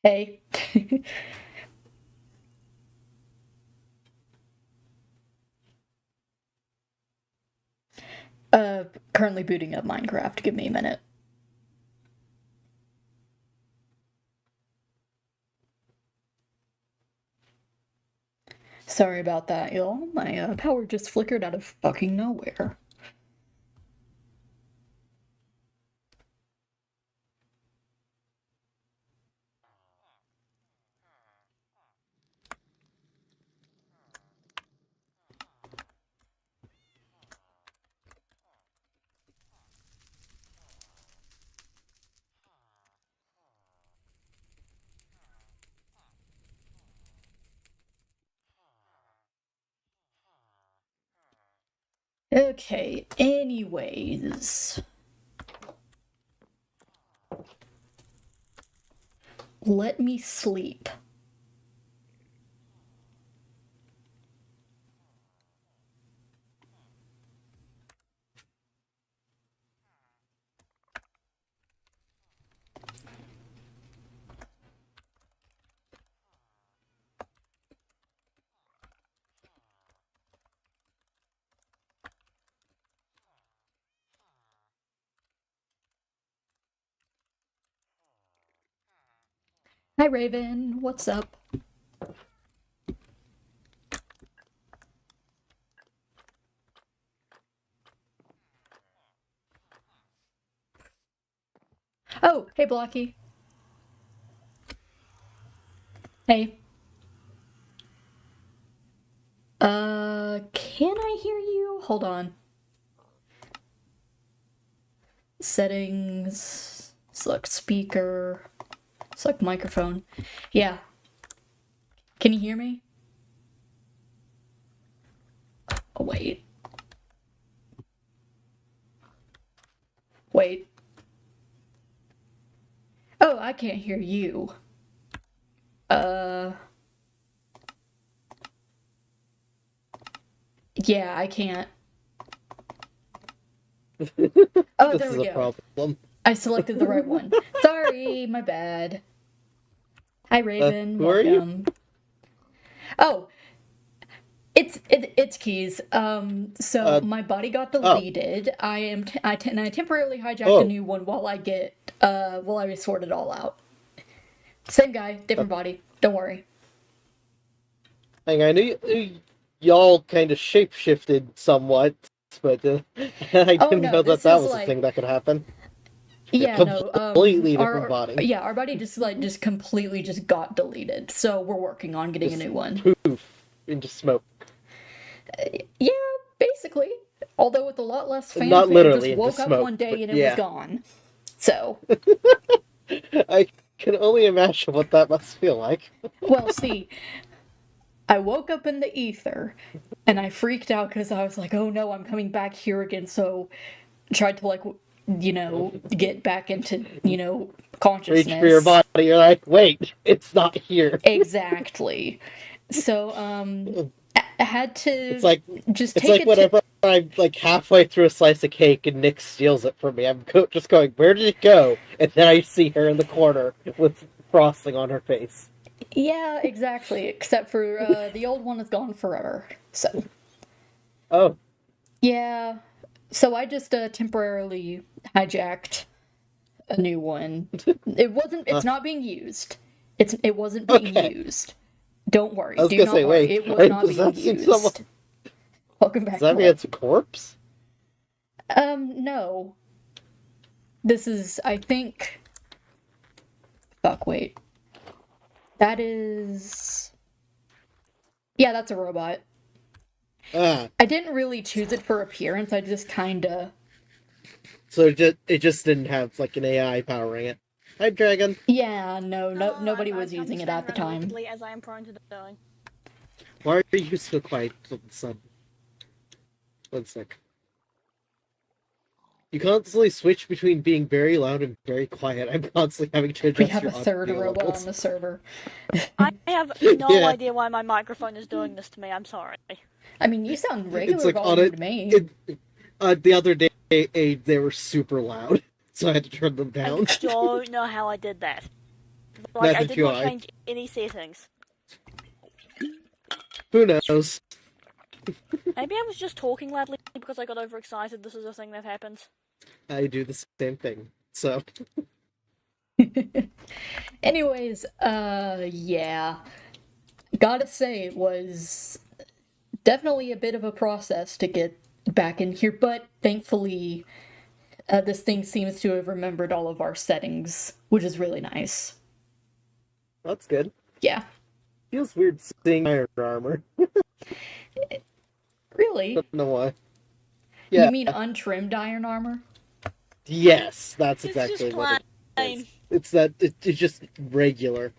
Hey. Currently booting up Minecraft. Give me a minute. Sorry about that, y'all. My power just flickered out of fucking nowhere. Okay, anyways. Let me sleep. Hi, Raven. What's up? Oh, hey, Blocky. Hey. Can I hear you? Hold on. Settings. Select speaker. Select microphone. Yeah. Can you hear me? Oh, wait. Wait. Oh, I can't hear you. Yeah, I can't. Oh, there we go. Problem. I selected the right one. Sorry, my bad. Hi, Raven. Who are you? Welcome. Oh, it's Keys. So my body got deleted. I temporarily hijacked a new one while I sort it all out. Same guy, different body. Don't worry. I knew y'all kind of shapeshifted somewhat, but I didn't know that was a thing that could happen. Yeah, completely different body. Yeah, our body just completely just got deleted. So we're working on getting a new one. Poof into smoke. Yeah, basically. Although with a lot less fanfare. Not literally just woke up smoke, one day and it was gone. So. I can only imagine what that must feel like. Well, see, I woke up in the ether and I freaked out because I was like, oh no, I'm coming back here again. So I tried to get back into, consciousness. Reach for your body, you're like, wait, it's not here. Exactly. So, I had to it's like whenever I'm like halfway through a slice of cake and Nick steals it from me, I'm just going, where did it go? And then I see her in the corner with frosting on her face. Yeah, exactly. Except for the old one is gone forever. So. Oh. Yeah. So I just temporarily hijacked a new one. It's not being used. It wasn't being used. Don't worry. I was gonna say, wait, it was not being used. Someone? Welcome back. Does that mean it's a corpse? No. This is, I think... Fuck, wait. That is... Yeah, that's a robot. I didn't really choose it for appearance, I just kinda... So it just didn't have, like, an AI powering it. Hi, Dragon. Yeah, nobody was using it at the time. As I am prone to doing. Why are you so quiet all of a sudden? 1 sec. You constantly switch between being very loud and very quiet. I'm constantly having to adjust. We have a third robot on the server. I have no idea why my microphone is doing this to me. I'm sorry. I mean, you sound regular volume to me. The other day, they were super loud, so I had to turn them down. I don't know how I did that. Like, I Neither did do not I. change any settings. Who knows? Maybe I was just talking loudly because I got overexcited. This is a thing that happens. I do the same thing. So. Anyways, yeah. Gotta say, it was definitely a bit of a process to get back in here, but thankfully, this thing seems to have remembered all of our settings, which is really nice. That's good. Yeah. Feels weird seeing iron armor. Really? Don't know why. Yeah. You mean untrimmed iron armor? Yes, that's It's exactly just what it plain. is. It's that it's just regular.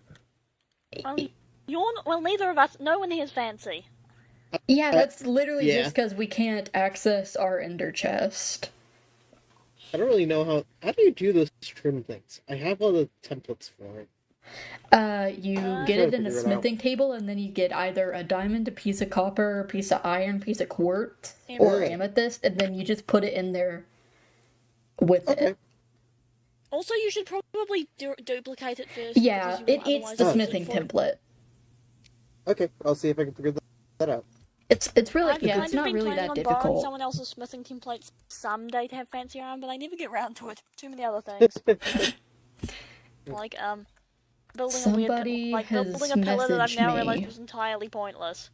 Well, neither of us. No one here is fancy. Yeah, that's literally yeah. just because we can't access our ender chest. I don't really know how do you do those trim things? I have all the templates for it. You I'm get trying it to in a figure it smithing table, and then you get either a diamond, a piece of copper, a piece of iron, piece of quartz, or amethyst, and then you just put it in there with it. Also, you should probably duplicate it first. Yeah, it eats the smithing template. Okay, I'll see if I can figure that out. It's really I've it's not really that on difficult. Borrowing someone else's smithing templates someday to have fancier armor, but I never get round to it. Too many other things. Like building Somebody a weird, building a pillar that I've now realized was entirely pointless.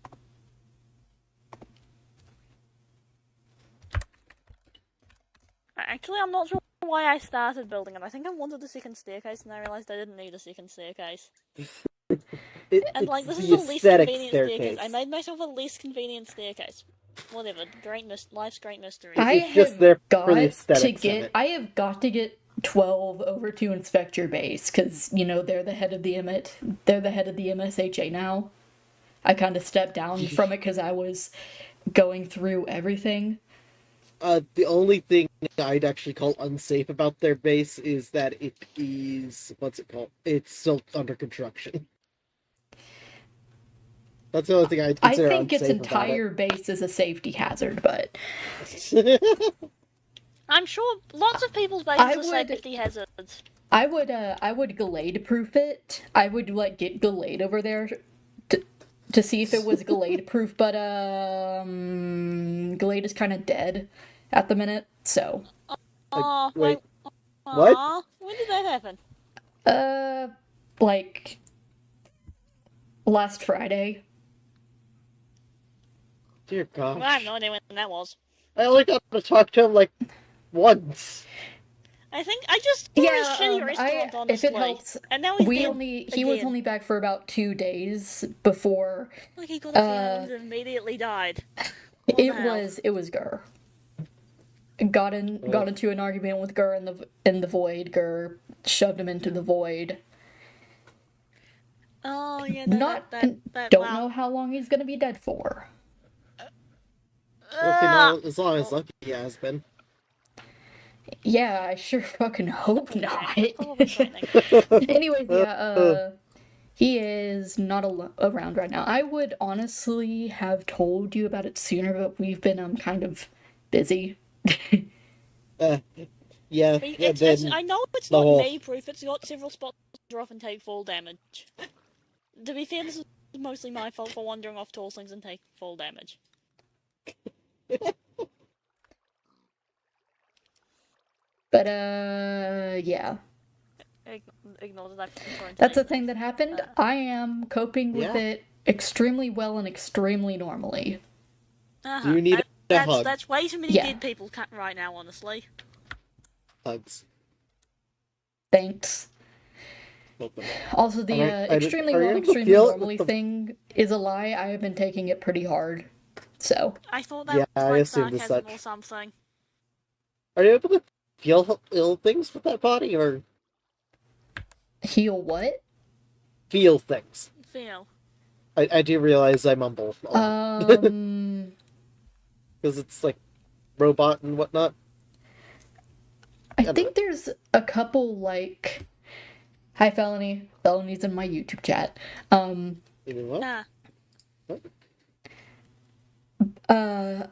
Actually, I'm not sure why I started building it. I think I wanted a second staircase, and I realized I didn't need a second staircase. And like, this is a less convenient staircase. I made myself a less convenient staircase. Whatever, life's great mystery. I have got to get 12 over to inspect your base, because, you know, they're the head of the MSHA now. I kind of stepped down from it because I was going through everything. The only thing I'd actually call unsafe about their base is that it is, what's it called? It's still under construction. That's the only thing I'd consider unsafe. I think its entire base is a safety hazard, but I'm sure lots of people's bases are safety hazards. I would Glade proof it. I would get Glade over there to see if it was Glade proof, but Glade is kind of dead at the minute, so. Wait. What? When did that happen? Like last Friday. Dear God. Well, I have no idea when that was. I only got to talk to him like once. I think I just threw a shitty restaurant, honestly. If it helps, and now he's he was only back for about 2 days before. Like he got a feelings and immediately died. It was Gur. Got into an argument with Gur in the void. Gur shoved him into the void. Oh yeah. Don't know how long he's gonna be dead for. As long as Lucky has been. Yeah, I sure fucking hope not. Anyways, yeah, he is not around right now. I would honestly have told you about it sooner, but we've been kind of busy. Yeah. I know it's not me proof. It's got several spots to drop and take fall damage. To be fair, this is mostly my fault for wandering off tall things and take fall damage. But yeah. Ignore that. That's a thing that happened. I am coping with it extremely well and extremely normally. Do you need a hug? That's way too many dead people right now, honestly. Hugs. Thanks. Also, the extremely well, extremely normally thing is a lie. I have been taking it pretty hard. So. I thought that was like sarcasm or something. Are you able to feel ill things with that body, or heal what? Feel things. Feel. I do realize I mumble. Because it's like robot and whatnot. I think there's a couple like. Hi, Felony. Felony's in my YouTube chat. You know what?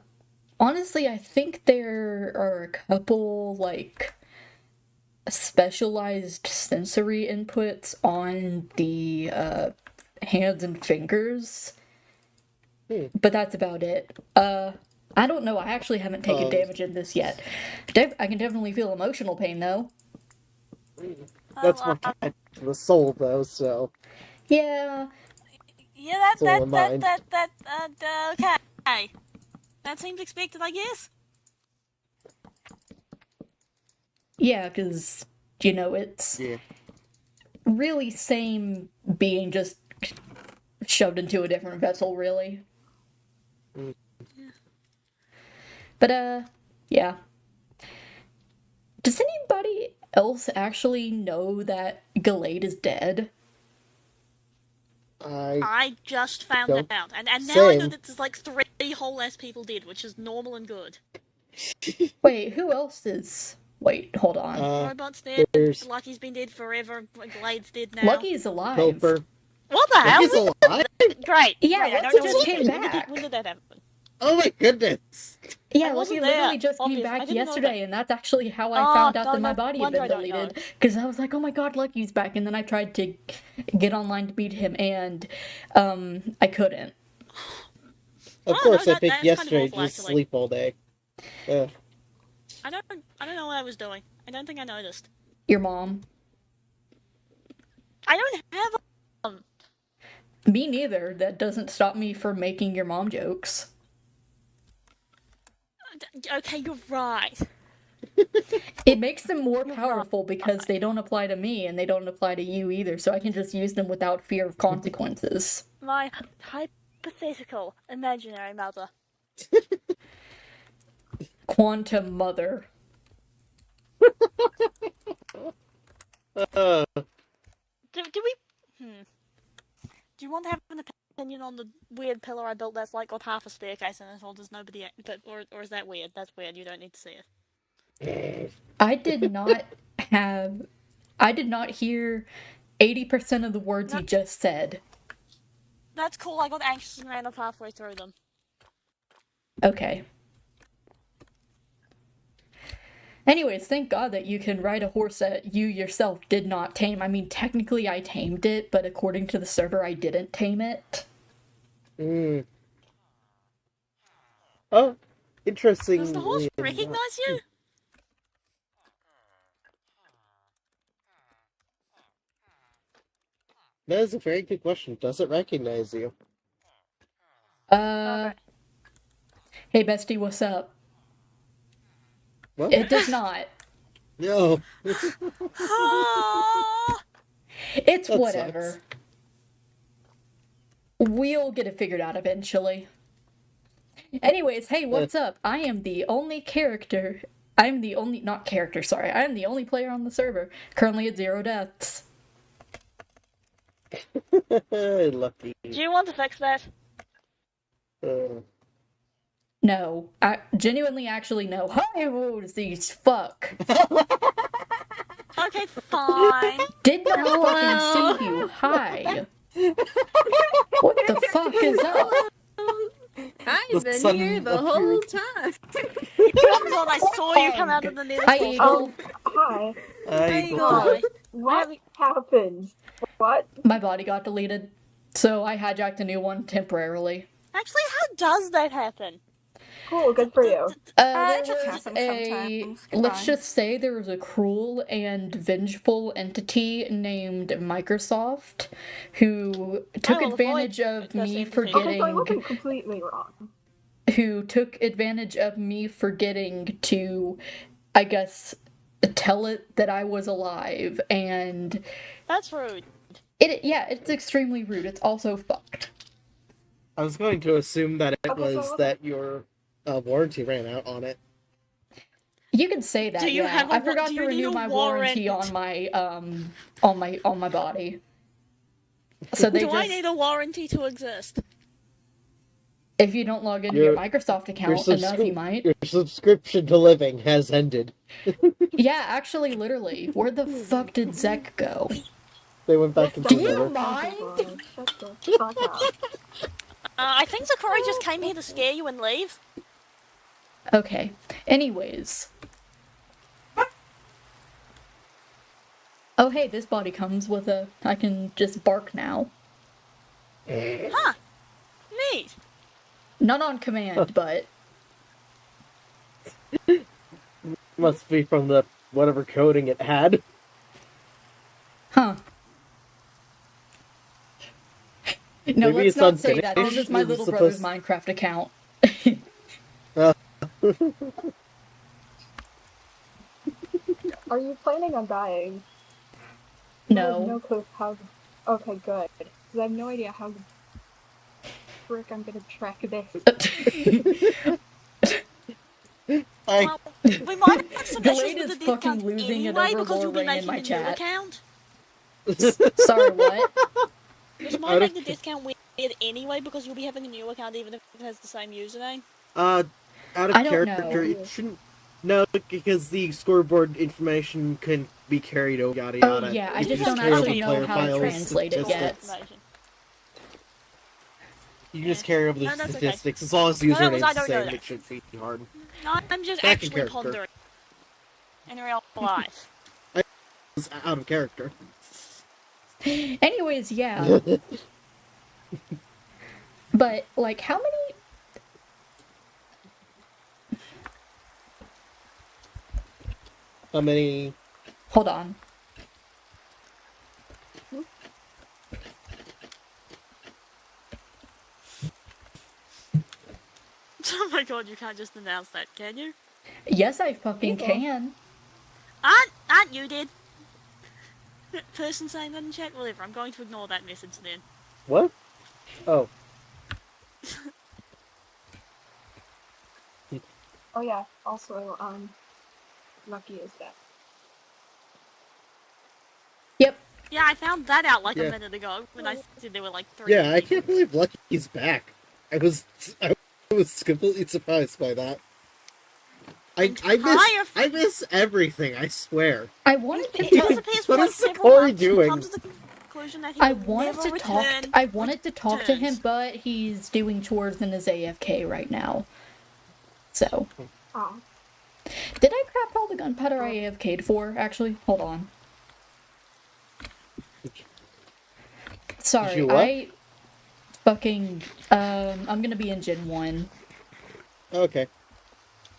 Honestly, I think there are a couple, like, specialized sensory inputs on the hands and fingers. But that's about it. I don't know. I actually haven't taken damage in this yet. I can definitely feel emotional pain, though. That's more tied to the soul, though, so... Yeah. Yeah, okay. That seems expected, I guess. Yeah, because, you know, it's really same being just shoved into a different vessel, really. But, yeah. Does anybody else actually know that Gallade is dead? I just found that out. And now I know that there's like 3 whole ass people dead, which is normal and good. Wait, who else is... Wait, hold on. Robot's dead, Lucky's been dead forever, Glade's dead now. Lucky's alive. Pilfer. What the hell? Lucky's alive? Great. Yeah, Great. Lucky just came back. When did that happen? Oh my goodness. Yeah, Lucky literally just came back yesterday, and that's actually how I found out that my body had been deleted. Because I was like, oh my god, Lucky's back, and then I tried to get online to beat him, and I couldn't. Of course, I picked yesterday to just sleep all day. I don't know what I was doing. I don't think I noticed. Your mom. I don't have a mom. Me neither. That doesn't stop me from making your mom jokes. Okay, you're right. It makes them more powerful because they don't apply to me and they don't apply to you either, so I can just use them without fear of consequences. My hypothetical imaginary mother. Quantum mother. Do we... Do you want to have an opinion on the weird pillar I built that's like got half a staircase in it, or does nobody... Or is that weird? That's weird, you don't need to see it. I did not hear 80% of the words you just said. That's cool, I got anxious and ran off halfway through them. Okay. Anyways, thank God that you can ride a horse that you yourself did not tame. I mean, technically I tamed it, but according to the server, I didn't tame it. Oh, interesting. Does the horse recognize you? That is a very good question. Does it recognize you? Hey bestie, what's up? What? It does not. No. It's that whatever. Sucks. We'll get it figured out eventually. Anyways, hey, what's up? I am the only character. I am the only player on the server. Currently at 0 deaths. Lucky. Do you want to fix that? No. I genuinely actually no. Hi, these fuck. Okay, fine. Did not fucking see you. Hi. What the fuck is up? I've been here the whole time. God, I saw you come out of the nether. Hi, Eagle. Hi. Hi, Eagle. What happened? What? My body got deleted, so I hijacked a new one temporarily. Actually, how does that happen? Cool, good for you. It just happens sometimes. Let's just say there was a cruel and vengeful entity named Microsoft who took advantage of me forgetting... Okay, so I wasn't completely wrong. Who took advantage of me forgetting to, I guess, tell it that I was alive, and... That's rude. It's extremely rude. It's also fucked. I was going to assume that it was that your warranty ran out on it. You can say that. I forgot to renew my warranty on my body. So I need a warranty to exist? If you don't log into your Microsoft account enough, you might. Your subscription to living has ended. Yeah, actually, literally. Where the fuck did Zek go? They went back into Do you mind? Shut the fuck up. I think Sakura just came here to scare you and leave. Okay. Anyways. Oh, hey, this body comes with a... I can just bark now. Huh. Neat. Not on command, but... Must be from the whatever coding it had. Huh. No, Maybe let's it's not say that. This unfinished. is my It was little brother's supposed- Minecraft account. Are you planning on dying? I have no No. clue how. Okay, good. Because I have no idea how the frick I'm gonna track this. Well, we might have some Glade issues with is the fucking discount losing it anyway over because you'll be Lorraine in making my a new chat. account. Sorry, what? This might make the discount weird anyway because you'll be having a new account even if it has the same username. Out of I don't character, know. it shouldn't. No, because the scoreboard information can be carried over, yada Oh, yada. yeah, I You just can don't carry over actually know player how to files, translate it yet. statistics. You can just carry over the No, that's okay. statistics as long as the No, that username's was- I the don't know same. that. It shouldn't be hard. No, I'm just Back in actually character. pondering. In real life. It's out of character. Anyways, yeah. But, like, how many... How many? Hold on. Oh my god, you can't just announce that, can you? Yes, I fucking Yeah. can. Aren't you did? Person saying that in chat? Whatever, I'm going to ignore that message then. What? Oh. Oh yeah. Also, Lucky is dead. Yep. Yeah, I found that out like Yeah. a minute ago when I said there were like 3 Yeah, I people. can't believe Lucky's back. I was completely surprised by that. I miss everything. I swear. I wanted to He talk. disappears for What like is several Corey months. doing? He comes to the conclusion that he I will wanted never to talk. return. I wanted to talk to him, returns. but he's doing chores and is AFK right now. So, Oh. did I craft all the gunpowder I AFK'd for? Actually, hold on. Sorry, you what? I fucking I'm gonna be in Gen 1. Okay.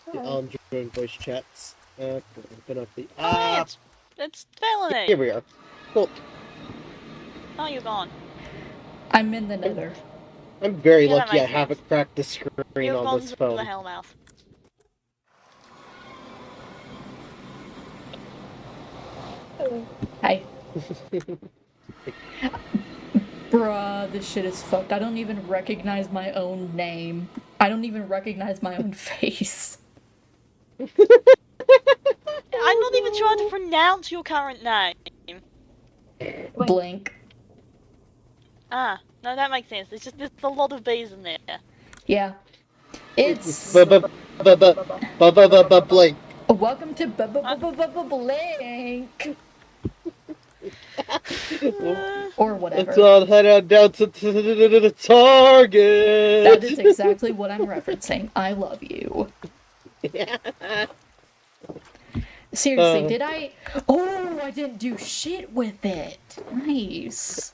Alright. I'll join voice chats. Open up the. Oh, yeah, it's felony. Here we are. Cool. Oh, you're gone. I'm in the Nether. I'm very Yeah, that lucky I makes sense. haven't cracked the screen You've on gone this to phone. the hellmouth. Hello. Hi. Bruh, this shit is fucked. I don't even recognize my own name. I don't even recognize my own face. I'm not even trying to pronounce your current name. Blink. Ah, no, that makes sense. It's just there's a lot of B's in there. Yeah. It's Blink. welcome to Blink. Or whatever. Let's all head on down to the target. That is exactly what I'm referencing. I love you. Seriously, did I? Oh, I didn't do shit with it. Nice.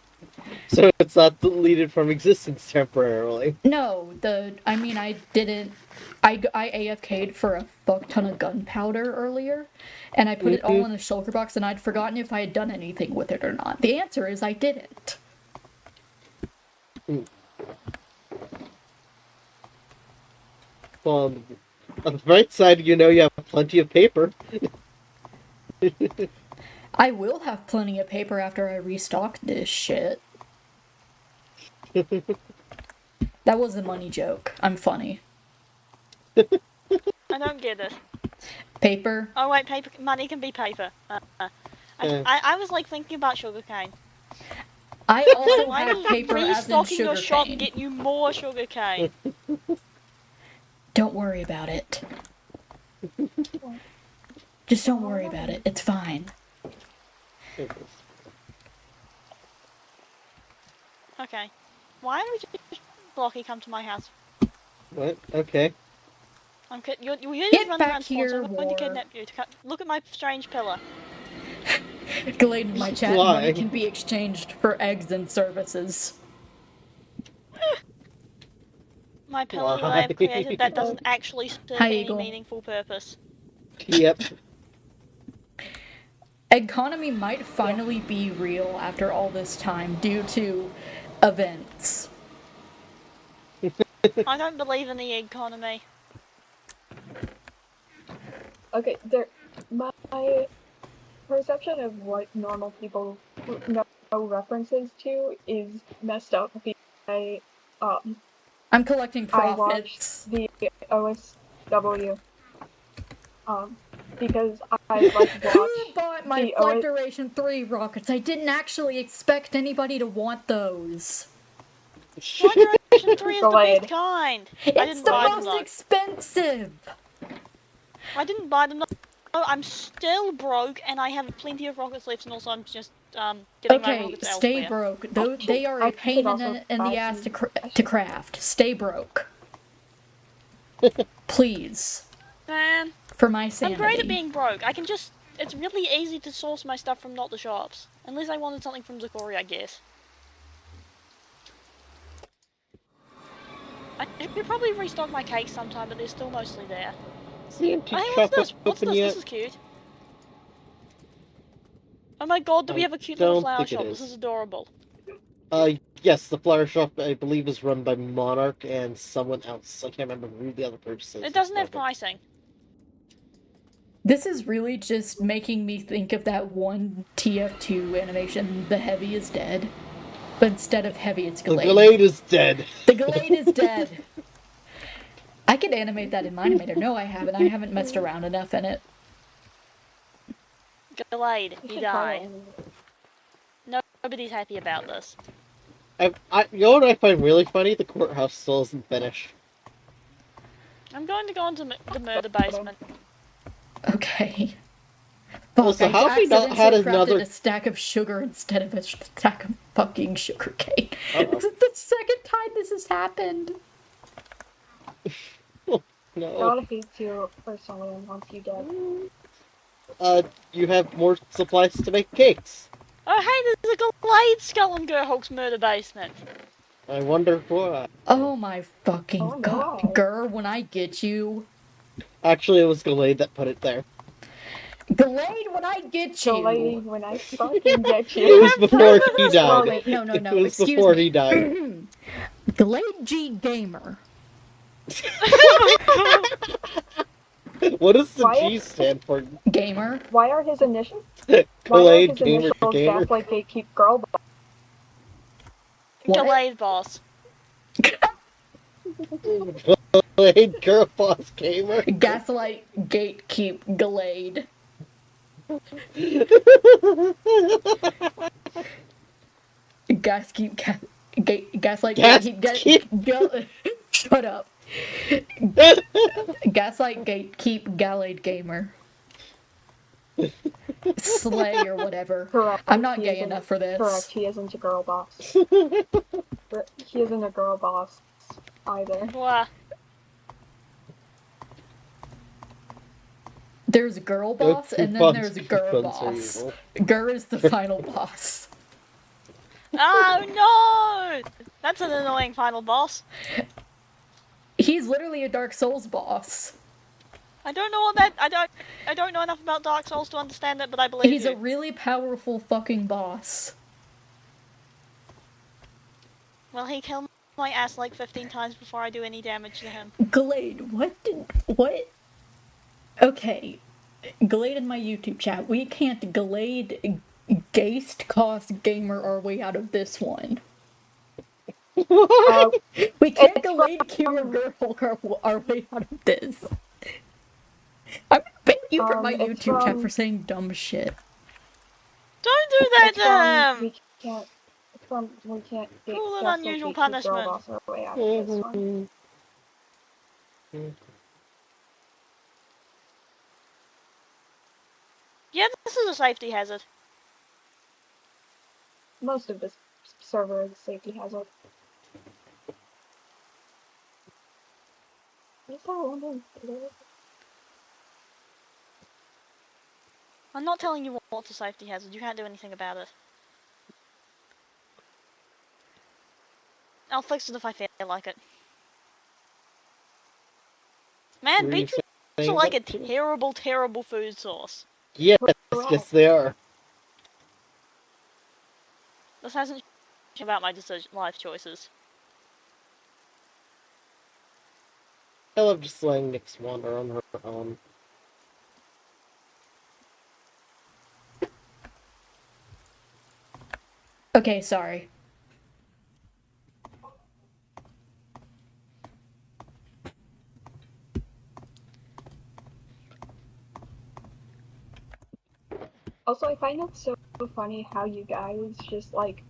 So it's not deleted from existence temporarily. No, I didn't. I AFK'd for a fuck ton of gunpowder earlier, and I put it all in a shulker box, and I'd forgotten if I had done anything with it or not. The answer is I didn't. Well, on the bright side, you know you have plenty of paper. I will have plenty of paper after I restock this shit. That was a money joke. I'm funny. I don't get it. Paper? Oh wait, paper. Money can be paper. I was like thinking about sugarcane. I also Why have does paper as in restocking your shop sugarcane. get you more sugarcane? Don't worry about it. Just don't worry about it. It's fine. Okay. Why don't we just Blocky come to my house? What? Okay. You're Get just running back around spawn, so here, I'm going to War. kidnap you. Look at my strange pillar. Glade in my chat, Why? money can be exchanged for eggs and services. My pillow that I have created that doesn't actually serve Hi, any Eagle. meaningful purpose. Yep. Economy might finally be real after all this time due to events. I don't believe in the economy. Okay, my perception of what normal people know references to is messed up because I'm collecting I watched profits. the OSW because I like Who watched bought my the Flight Duration 3 rockets? I didn't actually expect anybody to want those. Flight Duration 3 is the Glade. best kind. I It's didn't the buy them most though. expensive! I didn't buy them though. I'm still broke and I have plenty of rockets left, and also I'm just getting my Okay, rockets stay elsewhere. broke. They are a pain in the ass to craft. Stay broke. Please. Man, For my sanity. I'm great at being broke. I can just... It's really easy to source my stuff from not the shops. Unless I wanted something from Zakori, I guess. I should probably restock my cakes sometime, but they're still mostly there. The empty Oh, hey, shop what's this? What's open this? yet? This is cute. Oh my god, do we have a cute little flower shop? This is adorable. Yes, the flower shop, I believe, is run by Monarch and someone else. I can't remember who the other person is. It doesn't have pricing. This is really just making me think of that one TF2 animation, The Heavy is Dead. But instead of Heavy, it's Glade. The Glade is dead. The Glade is dead. I could animate that in my animator. No, I haven't. I haven't messed around enough in it. Glade, he died. Nobody's happy about this. You know what I find really funny? The courthouse still isn't finished. I'm going to go into the murder basement. Okay. Fuck, Also, how have we not had another... a stack of sugar instead of a stack of fucking sugar cane? Uh-oh. This is the second time this has happened. No. God hates you personally and wants you dead. You have more supplies to make cakes. Oh hey, there's a Glade Skull in Gerhulk's murder basement. I wonder why. Oh my fucking Oh, god. no. Gur, when I get you... Actually, it was Glade that put it there. Glade, when I get you... Glade, when I fucking get It you. was before he died. Wait, no, It was excuse before me. he died. Glade G Gamer. What does the Why? G stand for? Gamer? Why are his initials? Glade Gamer Gamer. Gaslight Gatekeep Girl Boss? What? Glade boss. Glade Girl Boss Gamer. Gaslight Gatekeep Glade. Gaslight Gatekeep Shut up. Gaslight Gatekeep Gallade Gamer. Slay or whatever. Correct. I'm not gay enough for this. Correct, he isn't a girl boss. He isn't a girl boss either. Blah. There's a girl boss, and then there's a Gur boss. Gur is the final boss. Oh no! That's an annoying final boss. He's literally a Dark Souls boss. I don't know what that. I don't know enough about Dark Souls to understand it, but I believe He's you. a really powerful fucking boss. Well, he killed my ass like 15 times before I do any damage to him. Glade, what? Okay, Glade in my YouTube chat. We can't Glade Gaste Cost Gamer our way out of this one. We can't Glade Kira Gerhulk our way out of this. I'm gonna ban you from my YouTube chat for saying dumb shit. Don't do that to him! We can't get Cruel and Gaslight unusual Gatekeep punishment. Girl Boss our way out of this one. Yeah, this is a safety hazard. Most of this server is a safety hazard. Is that one thing? I'm not telling you what's a safety hazard. You can't do anything about it. I'll fix it if I feel like it. Man, beetroots are like a terrible, terrible food source. Yes, yes they are. This hasn't about my life choices. I love just letting Nyx wander on her own. Okay, sorry. Also, I find it so funny how you guys just, like,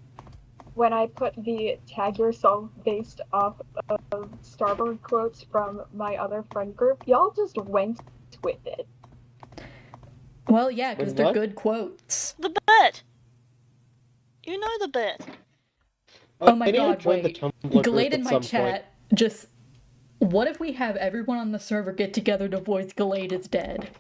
when I put the tag yourself based off of Starboard quotes from my other friend group, y'all just went with it. Well, yeah, because they're good quotes. The bit! You know the bit. Oh my god, wait. Glade in my chat, just... What if we have everyone on the server get together to voice Glade is dead?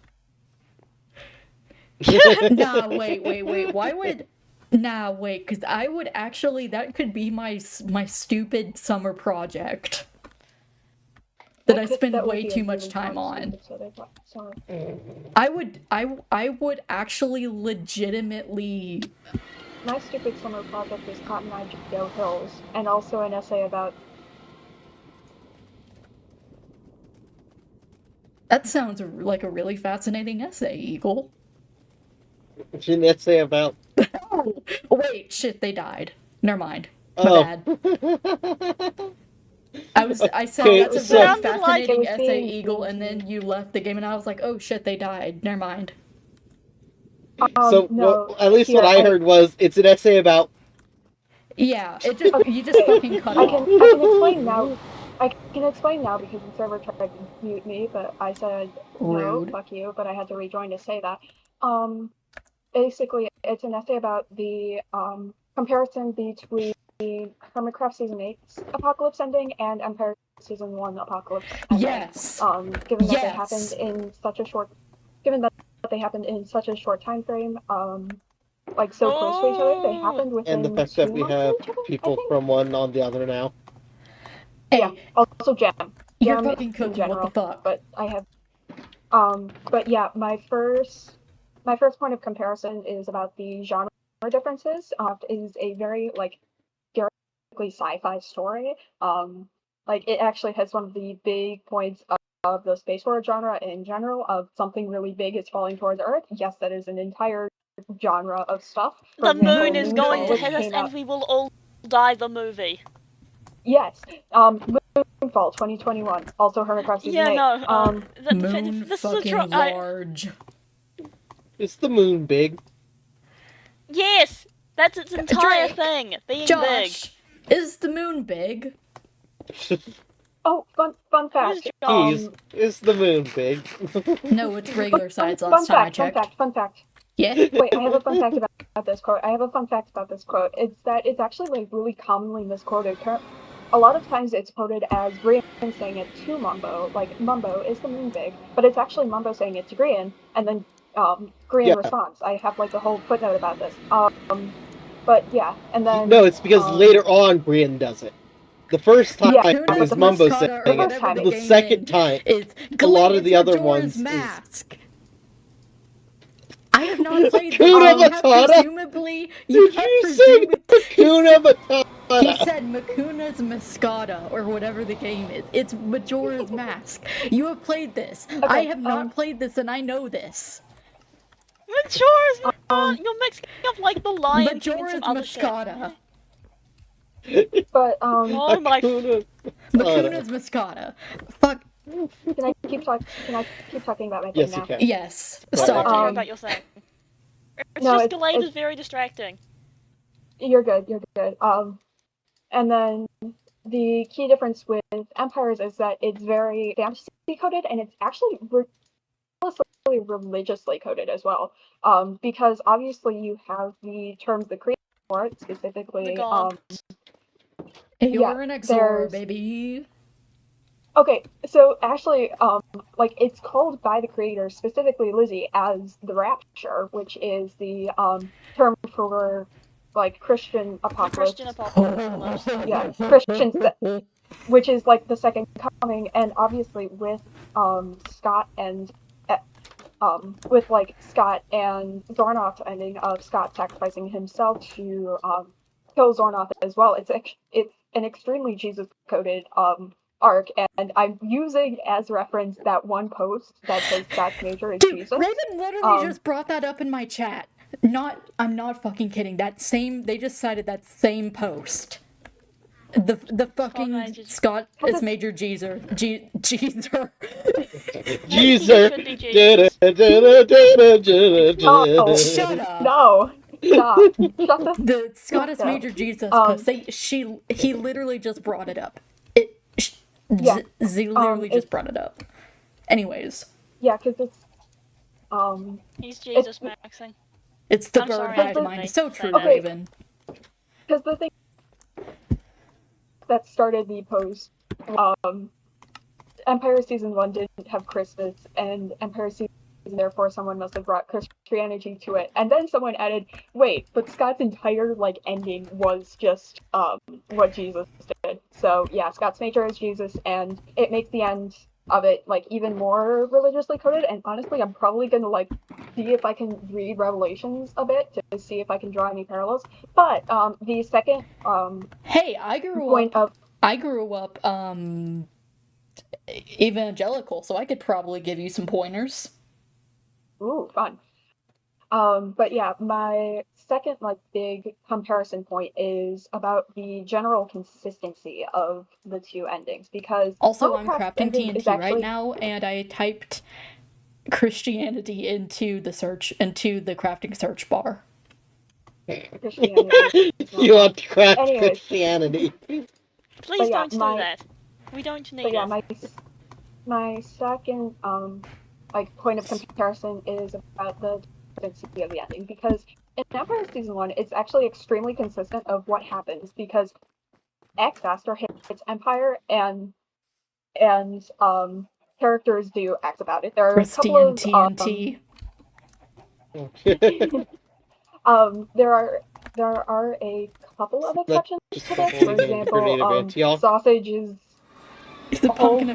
Nah, wait. Why would... Nah, wait, because I would actually... That could be my stupid summer project. That I spend way too much time on. I would actually legitimately... My stupid summer project is Cotton Eye Joe Hills, and also an essay about... That sounds like a really fascinating essay, Eagle. An essay about... Oh, wait, shit, they died. Never mind. My bad. I said that's a really fascinating essay, Eagle, and then you left the game and I was like, oh shit, they died. Never mind. So, no, at least what I heard was, it's an essay about... Yeah, you just fucking cut off. I can explain now. I can explain now because the server tried to mute me, but I said, no, fuck you, but I had to rejoin to say that. Basically, it's an essay about the, comparison between Hermitcraft Season 8's Apocalypse ending and Empire Season 1 Apocalypse ending. Yes! Given that they happened in such a short... Given that they happened in such a short time frame, like so close to each other, they happened within 2 months. And the fact that we have people from one on the other now. Hey, yeah, also Jam. You're fucking cooking, general, what the fuck? But I have... but yeah, my first point of comparison is about the genre differences. It is a very, like, theoretically sci-fi story. Like, it actually has one of the big points of the space horror genre in general, of something really big is falling towards Earth. Yes, that is an entire genre of stuff. The moon is going to hit us and we will all die, the movie. Yes. Moonfall 2021. Also Hermitcraft Season 8. Yeah, no. Moon this fucking is large. Is the moon big? Yes! That's its entire thing, being Josh, big. Is the moon big? Oh, fun fact. Is the moon big? No, it's regular size last time I checked. Fun fact. Yeah? Wait, I have a fun fact about this quote. It's that it's actually, like, really commonly misquoted. A lot of times it's quoted as Grian saying it to Mumbo, like, Mumbo, is the moon big? But it's actually Mumbo saying it to Grian, and then Grian responds. I have, like, a whole footnote about this. But yeah, and then... No, it's because later on Grian does it. The first time is Mumbo saying it. The second time, a lot of the other ones mask. I have not played this. Presumably, you say Hakuna Matata? He said Makuna's Mascota, or whatever the game is. It's Majora's Mask. You have played this. Okay, I have not played this, and I know this. Majora's Mask! You're mixing up, like, the Lion Majora's Mascota. But, oh my... Makuna's Mascota. Fuck. Can I keep talking about my thing now? You can. Yes. Sorry. About your thing. It's just Glade is very distracting. You're good. And then the key difference with Empires is that it's very fantasy coded, and it's actually religiously coded as well. Because obviously you have the terms the creator for it, specifically. You're an Exor, baby. Okay, so actually, like, it's called by the creator, specifically Lizzie, as the Rapture, which is the term for like Christian apocalypse. Christian apocalypse. Yeah, Christians, which is like the second coming, and obviously with Scott and with like Scott and Zornoff ending of Scott sacrificing himself to kill Zornoff as well. It's an extremely Jesus coded arc, and I'm using as reference that one post that says Scott's major is Jesus. Raven literally just brought that up in my chat. I'm not fucking kidding. They just cited that same post. The fucking Scott is Major Jeezer. Jeezer. Shut up. No. Stop. The Scott is Major Jesus post. He literally just brought it up. Z literally just brought it up. Anyways. Yeah, because it's he's Jesus maxing. It's the bird hive mind. So true, Raven. Because the thing that started the post, Empire Season 1 didn't have Christmas, and Empire Season, therefore someone must have brought Christianity to it. And then someone added, wait, but Scott's entire, like, ending was just, what Jesus did. So, yeah, Scott's major is Jesus, and it makes the end of it, like, even more religiously coded, and honestly, I'm probably gonna, like, see if I can read Revelations a bit to see if I can draw any parallels. But, the second, hey, I grew up, evangelical, so I could probably give you some pointers. Ooh, fun. But yeah, my second, like, big comparison point is about the general consistency of the two endings, because also I'm crafting TNT right now, and I typed Christianity into the crafting search bar. You want to craft Christianity? Please don't do that. We don't need it. My second like point of comparison is about the consistency of the ending, because in Empire Season 1 it's actually extremely consistent of what happens, because X-Aster hits Empire and characters do X about it. There are a couple of TNT. there are a couple of exceptions to this. For example, Sausage is the pumpkin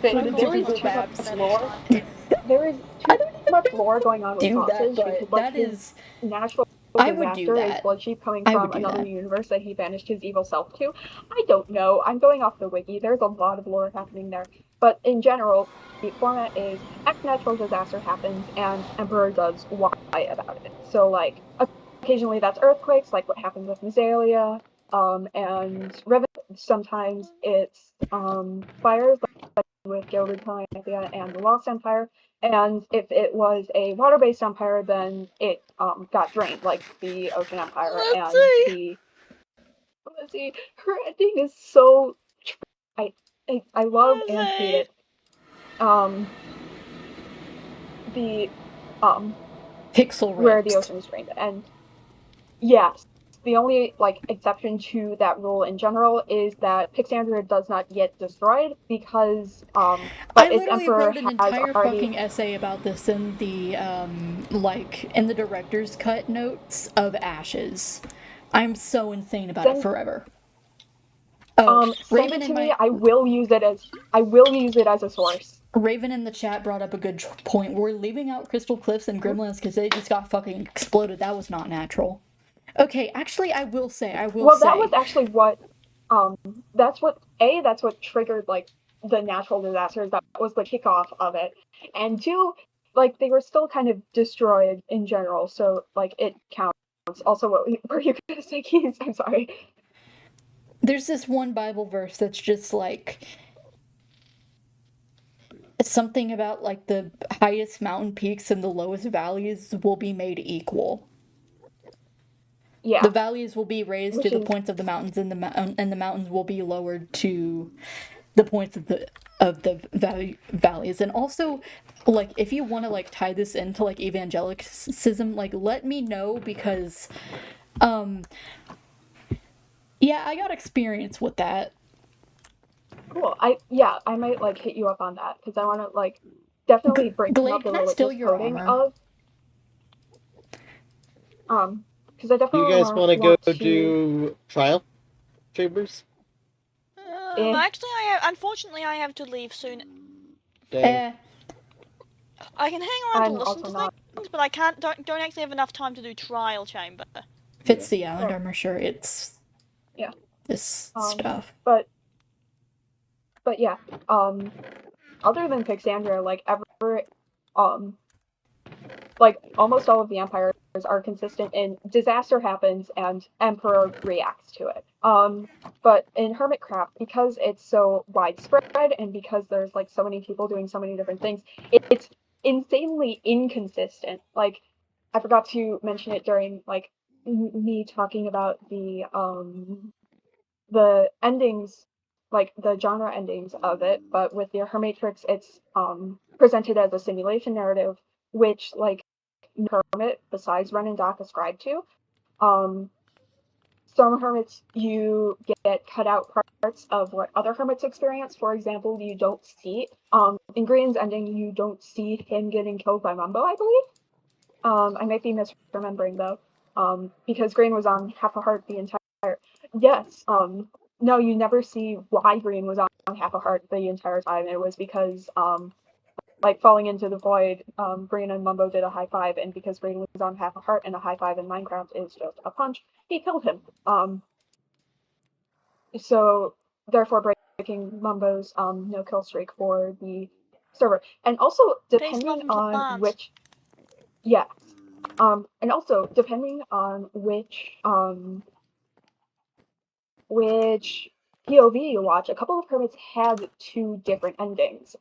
there is too much lore going on with Sausage, because like his natural disaster is Blood Sheep coming from another universe that he banished his evil self to. I don't know. I'm going off the wiki. There's a lot of lore happening there. But in general, the format is X natural disaster happens and Emperor does Y about it. So like occasionally that's earthquakes, like what happened with Misalia, and sometimes it's fires, like with Gilded Calliope and the Lost Empire. And if it was a water-based empire, then it got drained, like the Ocean Empire. And the Lizzie, her ending is so I love and hate it. The Pixel where the ocean is drained, and yes, the only like exception to that rule in general is that Pixandria does not get destroyed, because but I its literally emperor wrote an entire already... fucking essay about this in the in the director's cut notes of Ashes. I'm so insane about it forever. Send it to me. I will use it as a source. Raven in the chat brought up a good point. We're leaving out Crystal Cliffs and Gremlins because they just got fucking exploded. That was not natural. Okay, actually, I will say. That was actually what, that's what triggered, like, the natural disasters. That was the kickoff of it. And two, like, they were still kind of destroyed in general, so, like, it counts. Also, what were you gonna say, Keys? I'm sorry. There's this one Bible verse that's just, like, something about, like, the highest mountain peaks and the lowest valleys will be made equal. Yeah. The valleys will be raised to the points of the mountains, and the mountains will be lowered to the points of the valleys. And also, like, if you want to, like, tie this into, like, evangelicism, like, let me know, because yeah, I got experience with that. Cool. I might like hit you up on that because I want to like definitely bring Glade, up the can I steal religious your coding armor? of because I Do you definitely guys want to go do trial chambers? Actually, unfortunately I have to leave soon. Dang. I can hang around to I'm listen also to not. things, but I don't actually have enough time to do trial chamber. If it's the island armor, sure, it's this stuff. But yeah, other than Pixandria, like like almost all of the empires are consistent in disaster happens and emperor reacts to it. But in Hermitcraft, because it's so widespread and because there's like so many people doing so many different things, it's insanely inconsistent. Like I forgot to mention it during like me talking about the endings, like the genre endings of it, but with the Hermatrix, it's presented as a simulation narrative, which like hermit besides Ren and Doc ascribe to. Some hermits you get cut out parts of what other hermits experience. For example, you don't see in Green's ending, you don't see him getting killed by Mumbo, I believe. I might be misremembering though, because Green was on half a heart the entire. Yes. No, you never see why Green was on half a heart the entire time. It was because like falling into the void, Green and Mumbo did a high five, and because Green was on half a heart and a high five in Minecraft is just a punch, he killed him. So therefore breaking Mumbo's no kill streak for the server. And also depending on which and also depending on which POV you watch, a couple of hermits had two different endings.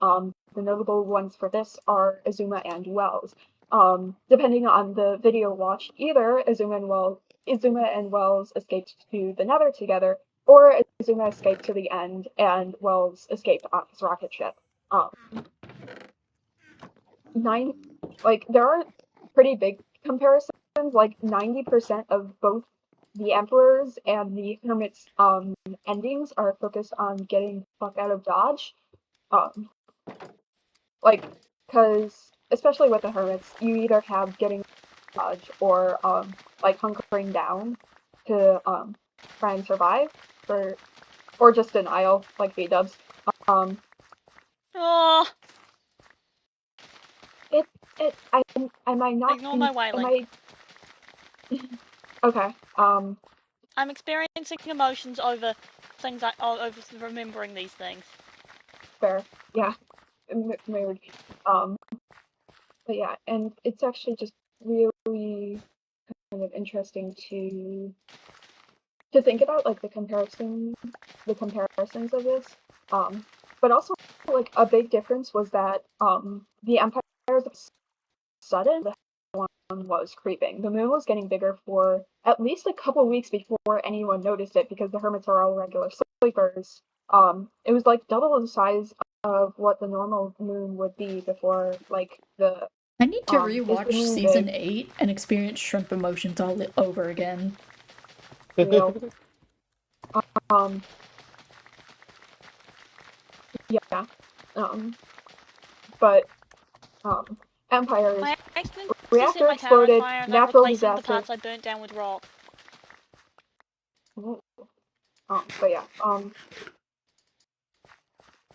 The notable ones for this are Azuma and Wells. Depending on the video watched, either Azuma and Wells escaped to the Nether together, or Azuma escaped to the end and Wells escaped off his rocket ship. There are pretty big comparisons. Like 90% of both the Emperor's and the Hermit's endings are focused on getting the fuck out of Dodge. Because especially with the Hermits, you either have getting Dodge or like hunkering down to try and survive, or just denial like B-dubs. I might not ignore my wailing. Okay. I'm experiencing emotions over things over remembering these things. Fair. Yeah. Mood. But yeah, and it's actually just really kind of interesting to think about like the comparisons of this. But also like a big difference was that the Empire's sudden the one was creeping. The moon was getting bigger for at least a couple weeks before anyone noticed it because the hermits are all regular sleepers. It was like double the size of what the normal moon would be before like the I need to rewatch season 8 and experience shrimp emotions all over again. Real. Yeah. But Empires. Reactor exploded. Natural disaster. The parts I burnt down with rock. But yeah.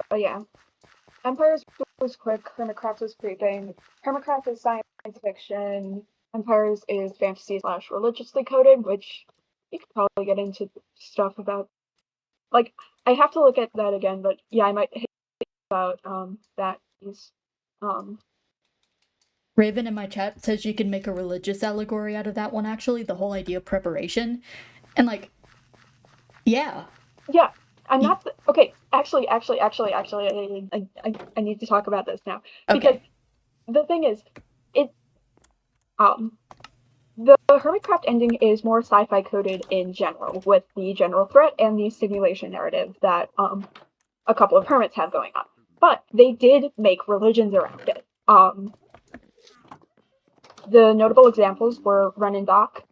But yeah. Empires was quick. Hermitcraft was creeping. Hermitcraft is science fiction. Empires is fantasy / religiously coded, which you could probably get into stuff about. Like, I have to look at that again, but yeah, I might hit about that piece. Raven in my chat says you can make a religious allegory out of that one, actually, the whole idea of preparation. And like, yeah. Yeah, I'm not okay. Actually, I need to talk about this now because the thing is, the Hermitcraft ending is more sci-fi coded in general, with the general threat and the simulation narrative that a couple of hermits have going on. But they did make religions around it. The notable examples were Ren and Doc,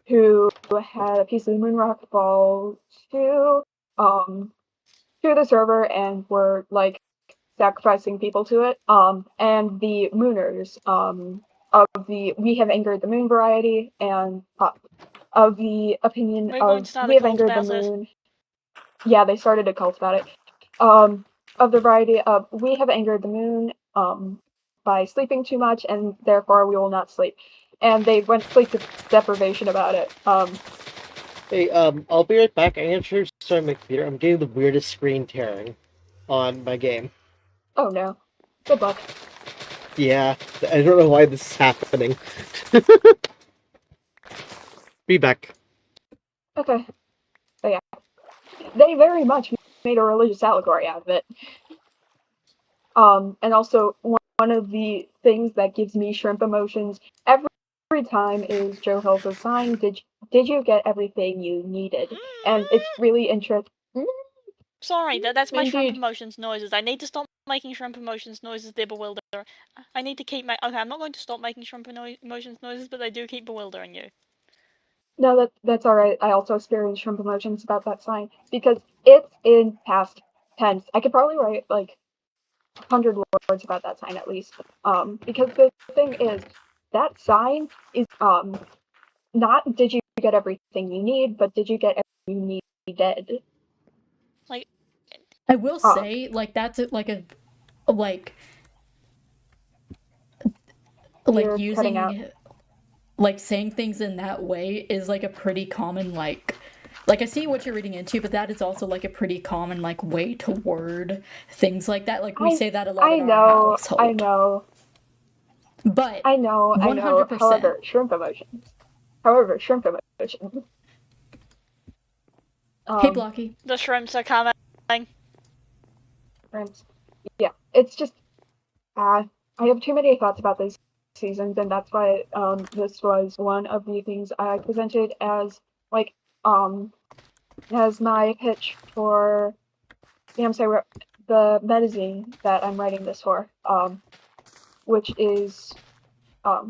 who had a piece of the moon rock fall to to the server and were like sacrificing people to it. And the Mooners, of the We Have Angered the Moon variety, and of the opinion of We Have Angered the Moon. Yeah, they started a cult about it. Of the variety of We Have Angered the Moon, by sleeping too much, and therefore we will not sleep. And they went sleep deprivation about it. Hey, I'll be right back. I'm gonna try to start my computer. I'm getting the weirdest screen tearing on my game. Oh no. Good luck. Yeah, I don't know why this is happening. Be back. Okay. But yeah. They very much made a religious allegory out of it. And also, one of the things that gives me shrimp emotions every time is Joe Hill's sign, did you get everything you needed? And it's really interesting. Sorry, that's my shrimp Indeed. emotions noises. I need to stop making shrimp emotions noises, they bewilder. I need to keep my... Okay, I'm not going to stop making shrimp emotions noises, but they do keep bewildering you. No, that's alright. I also experienced shrimp emotions about that sign, because it's in past tense. I could probably write, like, 100 words about that sign at least. Because the thing is, that sign is, not did you get everything you need, but did you get everything you needed? Like, I will say, like, that's like a, like you're cutting out. using, like, saying things in that way is like a pretty common, like I see what you're reading into, but that is also like a pretty common like way to word things like that. Like we say that a lot in our household. I know. But I know. 100%. However, shrimp emotions. Hey, Blocky. The shrimps are coming. Shrimps. Yeah, it's just, I have too many thoughts about these seasons, and that's why this was one of the things I presented as like as my pitch for the magazine that I'm writing this for, which is like,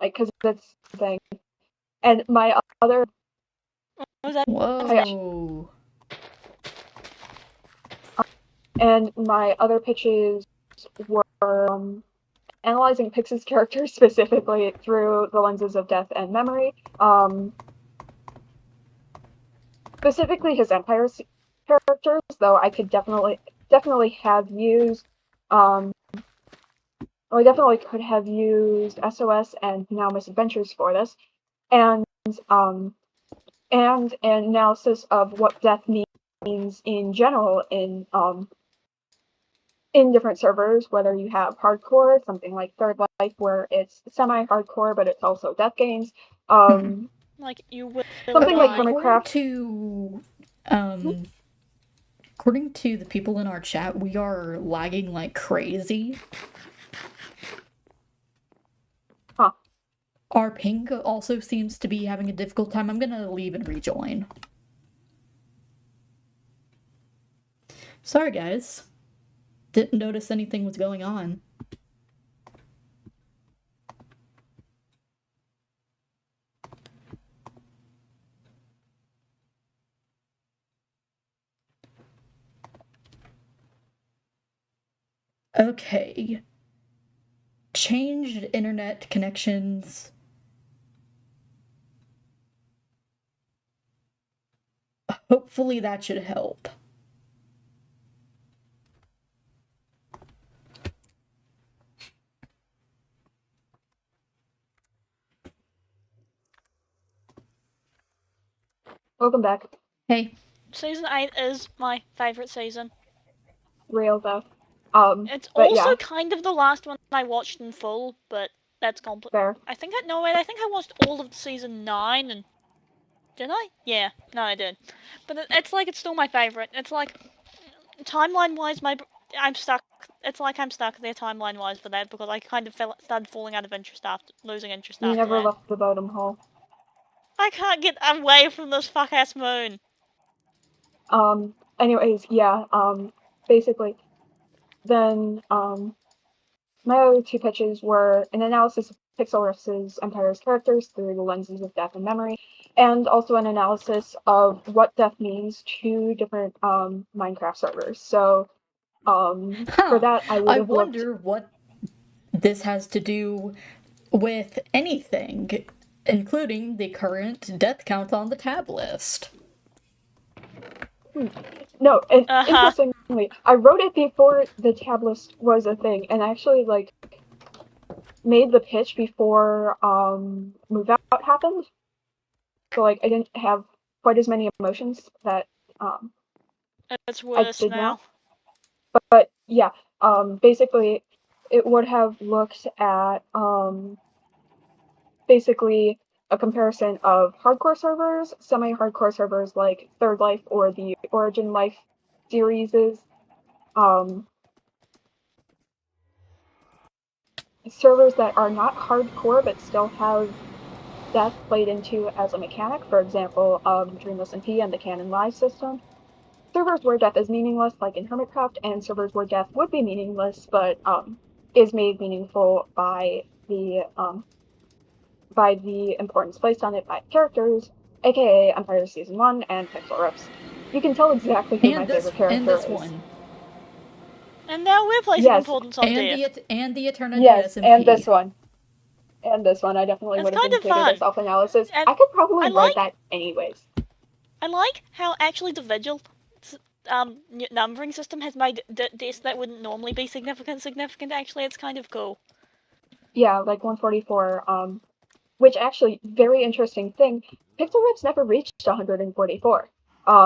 because that's the thing. And my other Whoa. And my other pitches were analyzing Pix's characters specifically through the lenses of death and memory. Specifically his Empire characters, though I could definitely have used. I definitely could have used SOS and Now Misadventures for this, and an analysis of what death means in general in different servers, whether you have hardcore, something like Third Life, where it's semi-hardcore, but it's also death games. Like, you will something like Minecraft. According to the people in our chat, we are lagging like crazy. Huh. Our ping also seems to be having a difficult time. I'm gonna leave and rejoin. Sorry, guys. Didn't notice anything was going on. Okay. Changed internet connections. Hopefully that should help. Welcome back. Hey. Season 8 is my favourite season. Real though. It's also kind of the last one I watched in full, but that's complete. Fair. I think I watched all of season 9, and did I? Yeah, no, I did. But it's like it's still my favourite. It's like timeline-wise, I'm stuck. It's like I'm stuck there timeline-wise for that, because I kind of started falling out of interest losing interest after that. You never left the bottom hole. I can't get away from this fuck-ass moon. Anyways, yeah, basically, then, my other two pitches were an analysis of Pixelriff's Empire's characters through the lenses of death and memory, and also an analysis of what death means to different Minecraft servers. So for that, I would have wonder what this has to do with anything, including the current death count on the tab list. No, and interestingly, I wrote it before the tab list was a thing, and I actually made the pitch before move out happened. So I didn't have quite as many emotions that it's worse I did now. But yeah, basically it would have looked at basically a comparison of hardcore servers, semi-hardcore servers like Third Life or the Origin Life series, servers that are not hardcore but still have death played into as a mechanic, for example, Etern1ty and the Canon Live system. Servers where death is meaningless, like in Hermitcraft, and servers where death would be meaningless, but is made meaningful by the importance placed on it by characters, aka Empire Season 1 and Pixelriffs. You can tell exactly who my favorite character is. One. And now we're placing importance on death. And the Etern1ty yes, SMP. and this one. And this one, I definitely would have included a self-analysis. I could probably write that anyways. I like how actually the Vigil numbering system has made deaths that wouldn't normally be significant. Actually, it's kind of cool. Yeah, like 144. Which actually, very interesting thing. Pixelriff's never reached 144.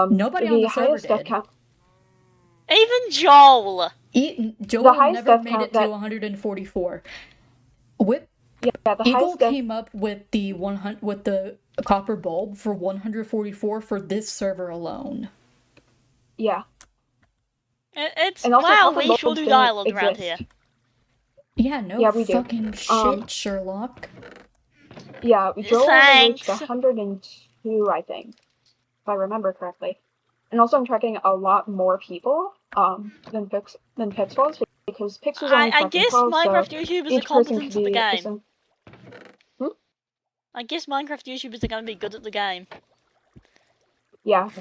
Nobody on the server did. Death count. Even Joel. Joel never made it to 144. Eagle came up with the copper bulb for 144 for this server alone. Yeah. It's wow, we sure do dialogue around here. Yeah, no fucking shit, Sherlock. Yeah, Joel only reached 102, I think, if I remember correctly. And also I'm tracking a lot more people than Pix was, because Pix was only tracking 12, I guess Minecraft YouTubers are competent at the game. I guess Minecraft YouTubers are going to be good at the game. Yeah.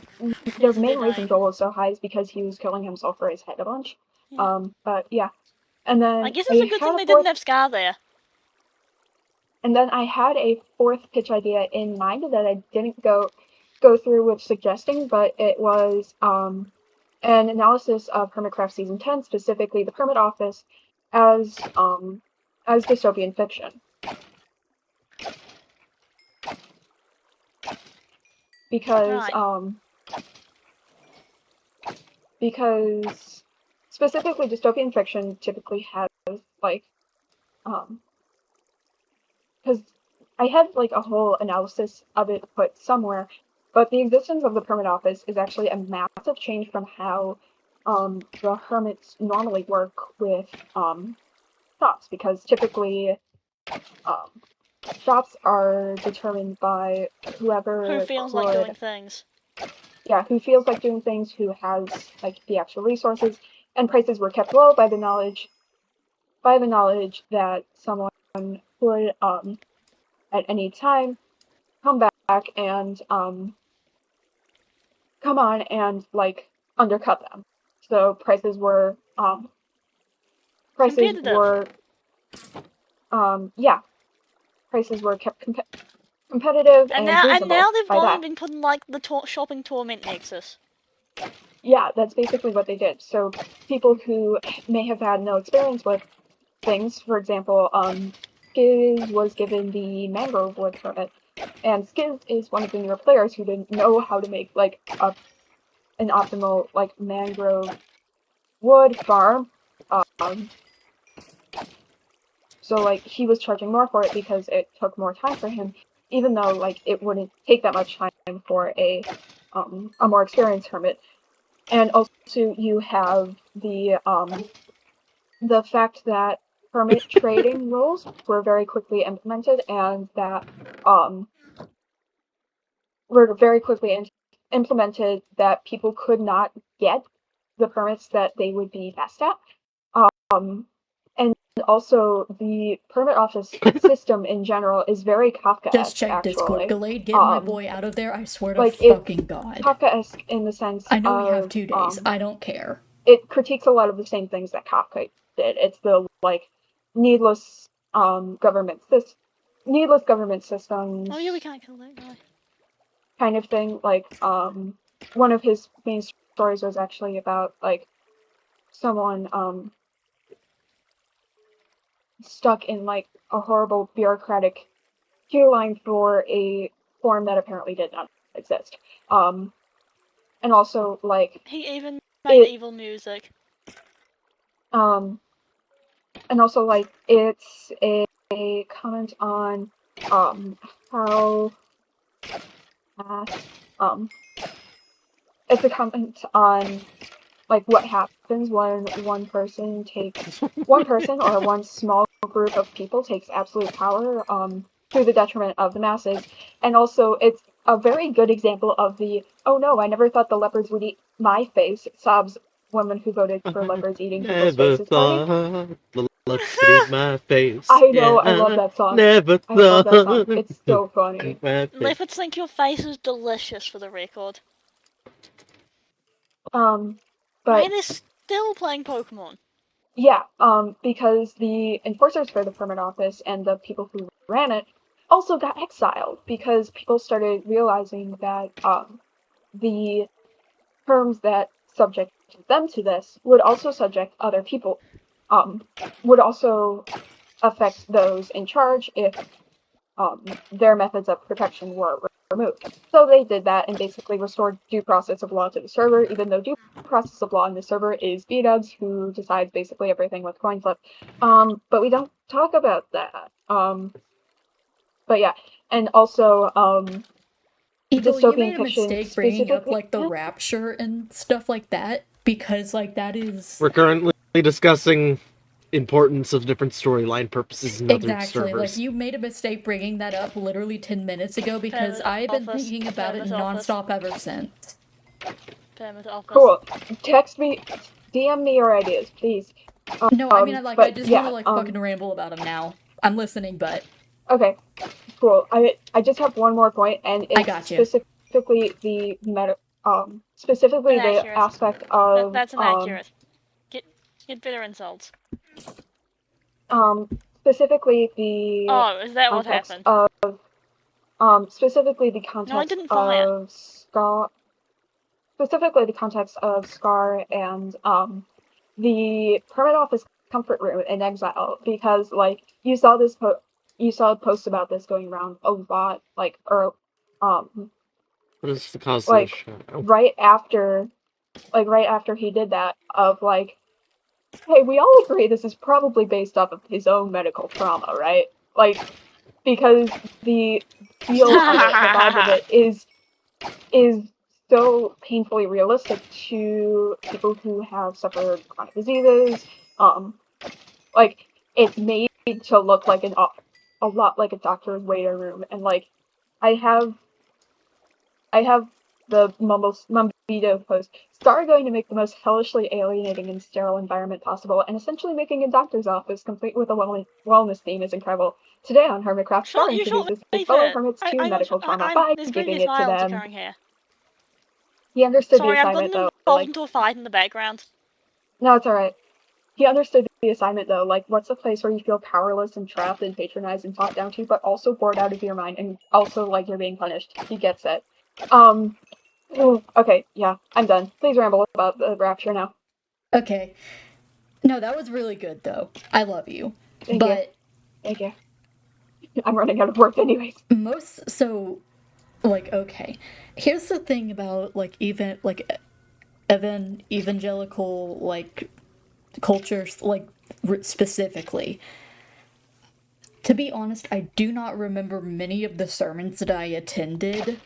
The main reason Joel was so high is because he was killing himself for his head a bunch. Yeah. But yeah. And then I guess it's a good thing they didn't have Scar there. And then I had a fourth pitch idea in mind that I didn't go through with suggesting, but it was an analysis of Hermitcraft Season 10, specifically the Permit Office, as dystopian fiction. Because specifically dystopian fiction typically has because I had a whole analysis of it put somewhere, but the existence of the Permit Office is actually a massive change from how the hermits normally work with shops, because typically shops are determined by whoever feels like doing things. Yeah, who feels like doing things, who has the actual resources, and prices were kept low by the knowledge that someone would at any time come back and come on and undercut them. So prices were prices were kept competitive, and now they've gone and been put in the shopping torment nexus. Yeah, that's basically what they did. So people who may have had no experience with things, for example, Skiz was given the mangrove wood permit, and Skiz is one of the newer players who didn't know how to make an optimal mangrove wood farm. So he was charging more for it because it took more time for him, even though it wouldn't take that much time for a more experienced hermit. And also you have the fact that permit trading rules were very quickly implemented, and that were very quickly implemented that people could not get the permits that they would be best at. And also, the permit office system in general is very Kafkaesque. Just check actually. Discord. Galade, get my boy out of there. I swear to fucking God. Kafkaesque in the sense I know we have 2 days. I don't care. It critiques a lot of the same things that Kafka did. It's the needless government systems. Oh yeah, we can't kill that guy. Kind of thing. One of his main stories was actually about someone stuck in a horrible bureaucratic queue line for a form that apparently did not exist. And also he even made evil music. And also it's a comment on how it's a comment on what happens when one person or one small group of people takes absolute power to the detriment of the masses. And also it's a very good example of the "oh no, I never thought the leopards would eat my face" sobs women who voted for leopards eating people's faces party. The leopards eat my face. I know, I love that song. I love that song. It's so funny. Leopards think your face is delicious, for the record. But Ryan is still playing Pokemon. Yeah, because the enforcers for the permit office and the people who ran it also got exiled because people started realizing that the terms that subject them to this would also subject other people, would also affect those in charge if their methods of protection were removed. So they did that and basically restored due process of law to the server, even though due process of law in the server is B-Dubs, who decides basically everything with coin flip. But we don't talk about that. But yeah, and also Eagle, you made a mistake bringing up the rapture and stuff like that, because that is... We're currently discussing importance of different storyline purposes in other servers. Exactly, you made a mistake bringing that up literally 10 minutes ago, because I've been thinking about it non-stop ever since. Cool. Text me, DM me your ideas, please. No, I mean, I just want to fucking ramble about them now. I'm listening, but... Okay, cool. I just have one more point, and it's specifically the the aspect of that's inaccurate. Get bitter insults. Specifically the is that what happened? Specifically the context of Scar. Specifically the context of Scar and the permit office comfort room in Exile, because you saw this posts about this going around a lot, what is the cause of the right after he did that, of hey, we all agree this is probably based off of his own medical trauma, right? Because the feel of it, the vibe of it is so painfully realistic to people who have suffered chronic diseases. It's made to look like a lot like a doctor's waiting room, and I have the Mumbito post. Scar going to make the most hellishly alienating and sterile environment possible, and essentially making a doctor's office complete with a wellness theme is incredible. Today on Hermitcraft, Scar introduces his fellow hermits to medical trauma by giving it to them. He understood the assignment, though. Involved into a fight in the background. No, it's alright. He understood the assignment, though. What's a place where you feel powerless and trapped and patronized and talked down to, but also bored out of your mind, and also you're being punished. He gets it. Okay, yeah, I'm done. Please ramble about the rapture now. Okay. No, that was really good, though. I love you. Thank you. I'm running out of work anyways. Okay. Here's the thing about, evangelical, cultures, specifically. To be honest, I do not remember many of the sermons that I attended,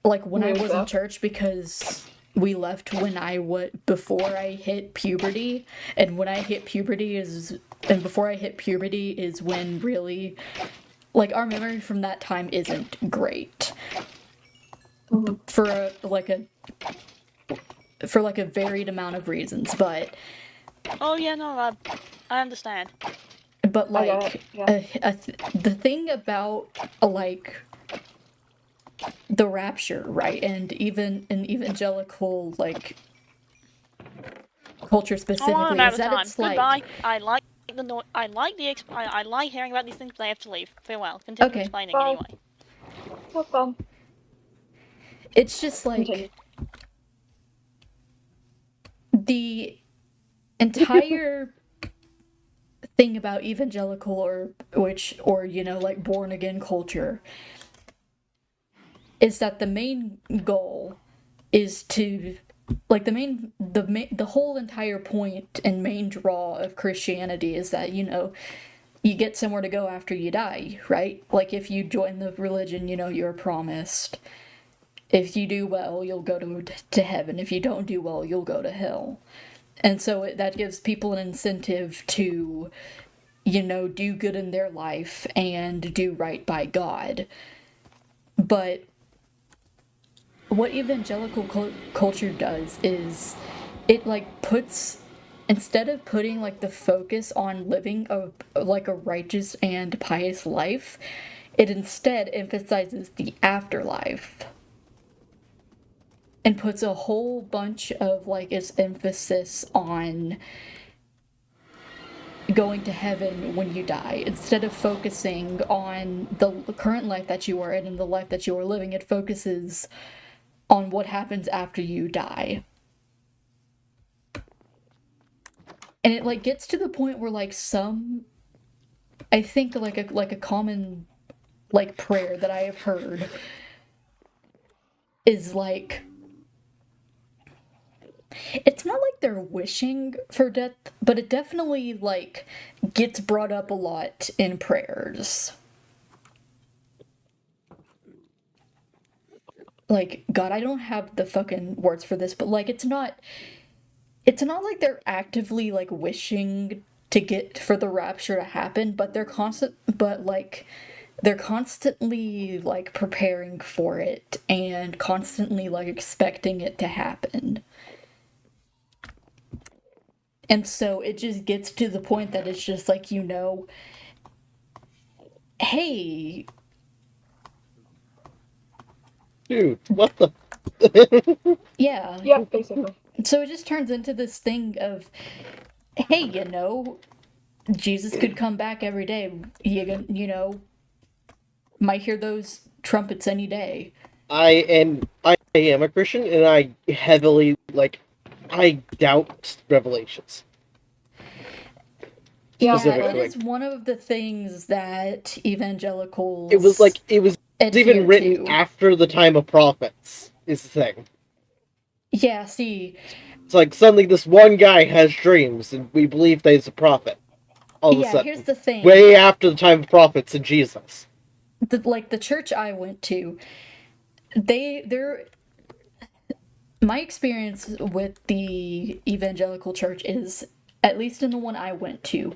when I was in church, because we left before I hit puberty, and when I hit puberty before I hit puberty is when really, our memory from that time isn't great. Mm-hmm. For a varied amount of reasons, but Oh yeah, no, I understand. But like, the thing about like the rapture, right, and even an evangelical like culture specifically, is that it's like. Goodbye. I like hearing about these things, but I have to leave. Farewell. Continue explaining anyway. No fun. It's just like Continue. the entire thing about evangelical or like born again culture is that the main goal is to like the whole entire point and main draw of Christianity is that you get somewhere to go after you die, right? Like if you join the religion, you're promised if you do well, you'll go to heaven. If you don't do well, you'll go to hell. And so that gives people an incentive to, do good in their life and do right by God. But what evangelical culture does is it, like, puts, instead of putting, like, the focus on living a righteous and pious life, it instead emphasizes the afterlife. And puts a whole bunch of, like, its emphasis on going to heaven when you die. Instead of focusing on the current life that you are in and the life that you are living, it focuses on what happens after you die. And it, like, gets to the point where, like, I think, like a common, like, prayer that I have heard is, like, it's not like they're wishing for death, but it definitely, like, gets brought up a lot in prayers. Like, God, I don't have the fucking words for this, but, like, it's not like they're actively, like, wishing for the rapture to happen, but they're constantly, like, preparing for it and constantly, like, expecting it to happen. And so it just gets to the point that it's just like, hey. Dude, what the? Yeah. Yeah, basically. So it just turns into this thing of, hey, Jesus could come back every day. You might hear those trumpets any day. I am a Christian, and I heavily, I doubt Revelations. Yeah, it is one of the things that evangelicals. It was even written after the time of prophets, is the thing. Yeah, see. It's like suddenly this one guy has dreams, and we believe that he's a prophet. All of a sudden. Here's the thing. Way after the time of prophets and Jesus. The church I went to, my experience with the evangelical church is, at least in the one I went to,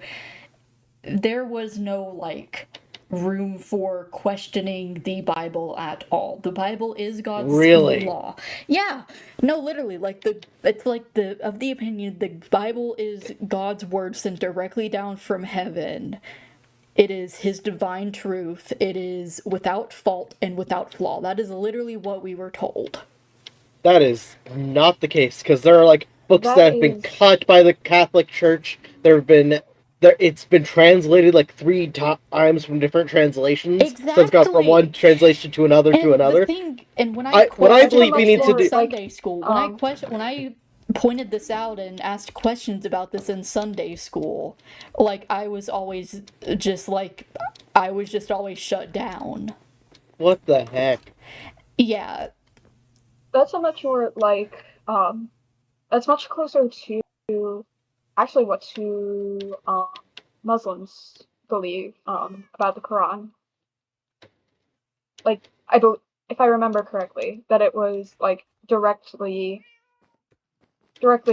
there was no, like, room for questioning the Bible at all. The Bible is God's law. Yeah. No, literally, like, it's like of the opinion the Bible is God's word sent directly down from heaven. It is his divine truth. It is without fault and without flaw. That is literally what we were told. That is not the case, because there are, like, books that have been cut by the Catholic Church. It's been translated, like, 3 times from different translations. Exactly. So it's gone from one translation to another to another. When I believe we need to do Sunday school, when I pointed this out and asked questions about this in Sunday school, like, I was always just always shut down. What the heck? Yeah. That's a much more, like, that's much closer to actually what Muslims believe about the Quran. Like, if I remember correctly, that it was, like, directly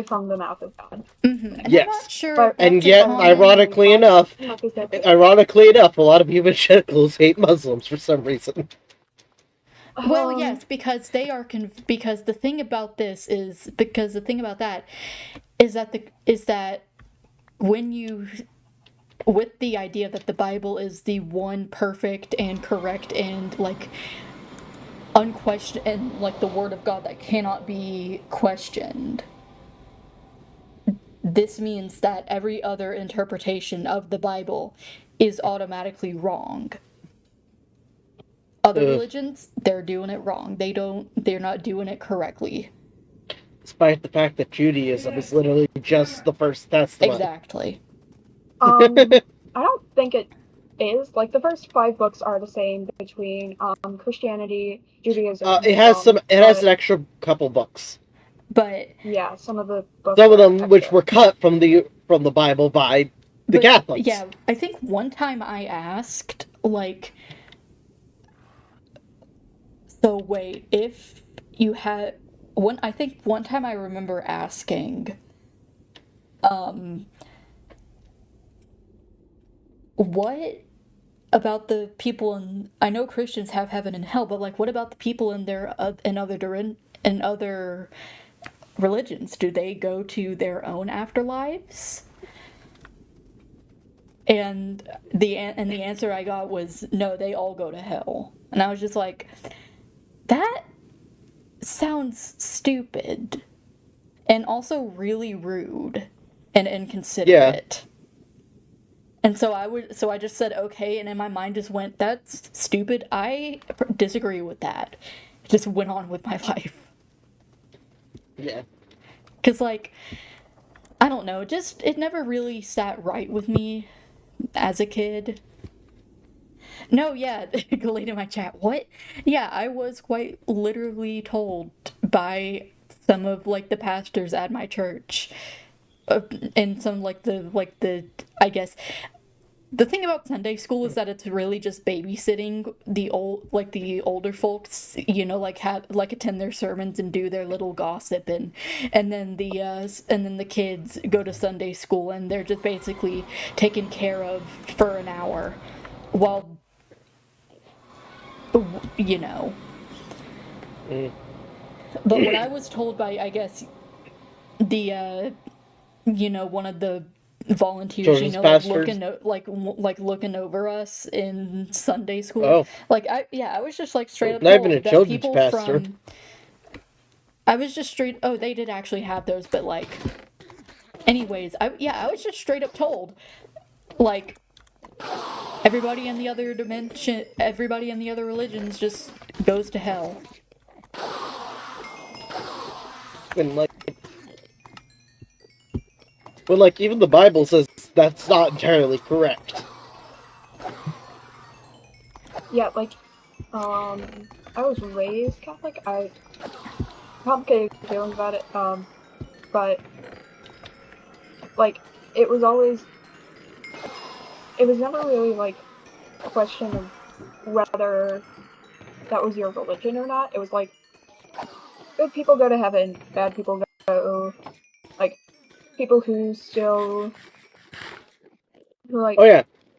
from the mouth of God. Mm-hmm. And yes. I'm not sure. And yet, ironically enough, a lot of evangelicals hate Muslims for some reason. Well, yes, because they are because the thing about that is that with the idea that the Bible is the one perfect and correct and like unquestioned and like the word of God that cannot be questioned, this means that every other interpretation of the Bible is automatically wrong. Other religions, they're doing it wrong. They're not doing it correctly. Despite the fact that Judaism is literally just the first testament. Exactly. I don't think it is. Like, the first 5 books are the same between Christianity, Judaism. It has an extra couple books. But yeah, some of the books some of them extra, which were cut from the Bible by the Catholics. Yeah, I think one time I asked, like, so wait, if you had I think one time I remember asking, what about the people in, I know Christians have heaven and hell, but like, what about the people in other religions? Do they go to their own afterlives? And the answer I got was no, they all go to hell. And I was just like, that sounds stupid and also really rude and inconsiderate. Yeah. And so I just said okay, and in my mind just went, that's stupid. I disagree with that. Just went on with my life. Yeah. Cuz like, I don't know, just it never really sat right with me as a kid. No, yeah, Galate in my chat. What? Yeah, I was quite literally told by some of like the pastors at my church, and some like the I guess the thing about Sunday school is that it's really just babysitting the older folks, you know, like attend their sermons and do their little gossip, and then the kids go to Sunday school and they're just basically taken care of for an hour while, you know. But what I was told by, I guess, the you know, one of the volunteers, you know, like looking over us in Sunday school. Oh. Like I was just like straight up not told even a that children's people pastor. I was just straight. Oh, they did actually have those, but like, anyways, I was just straight up told, like, everybody in the other dimension, everybody in the other religions just goes to hell. But like even the Bible says that's not entirely correct. Yeah, like, I was raised Catholic. I complicated feelings about it, but like it was never really like a question of whether that was your religion or not. It was like, good people go to heaven, bad people go, like, people who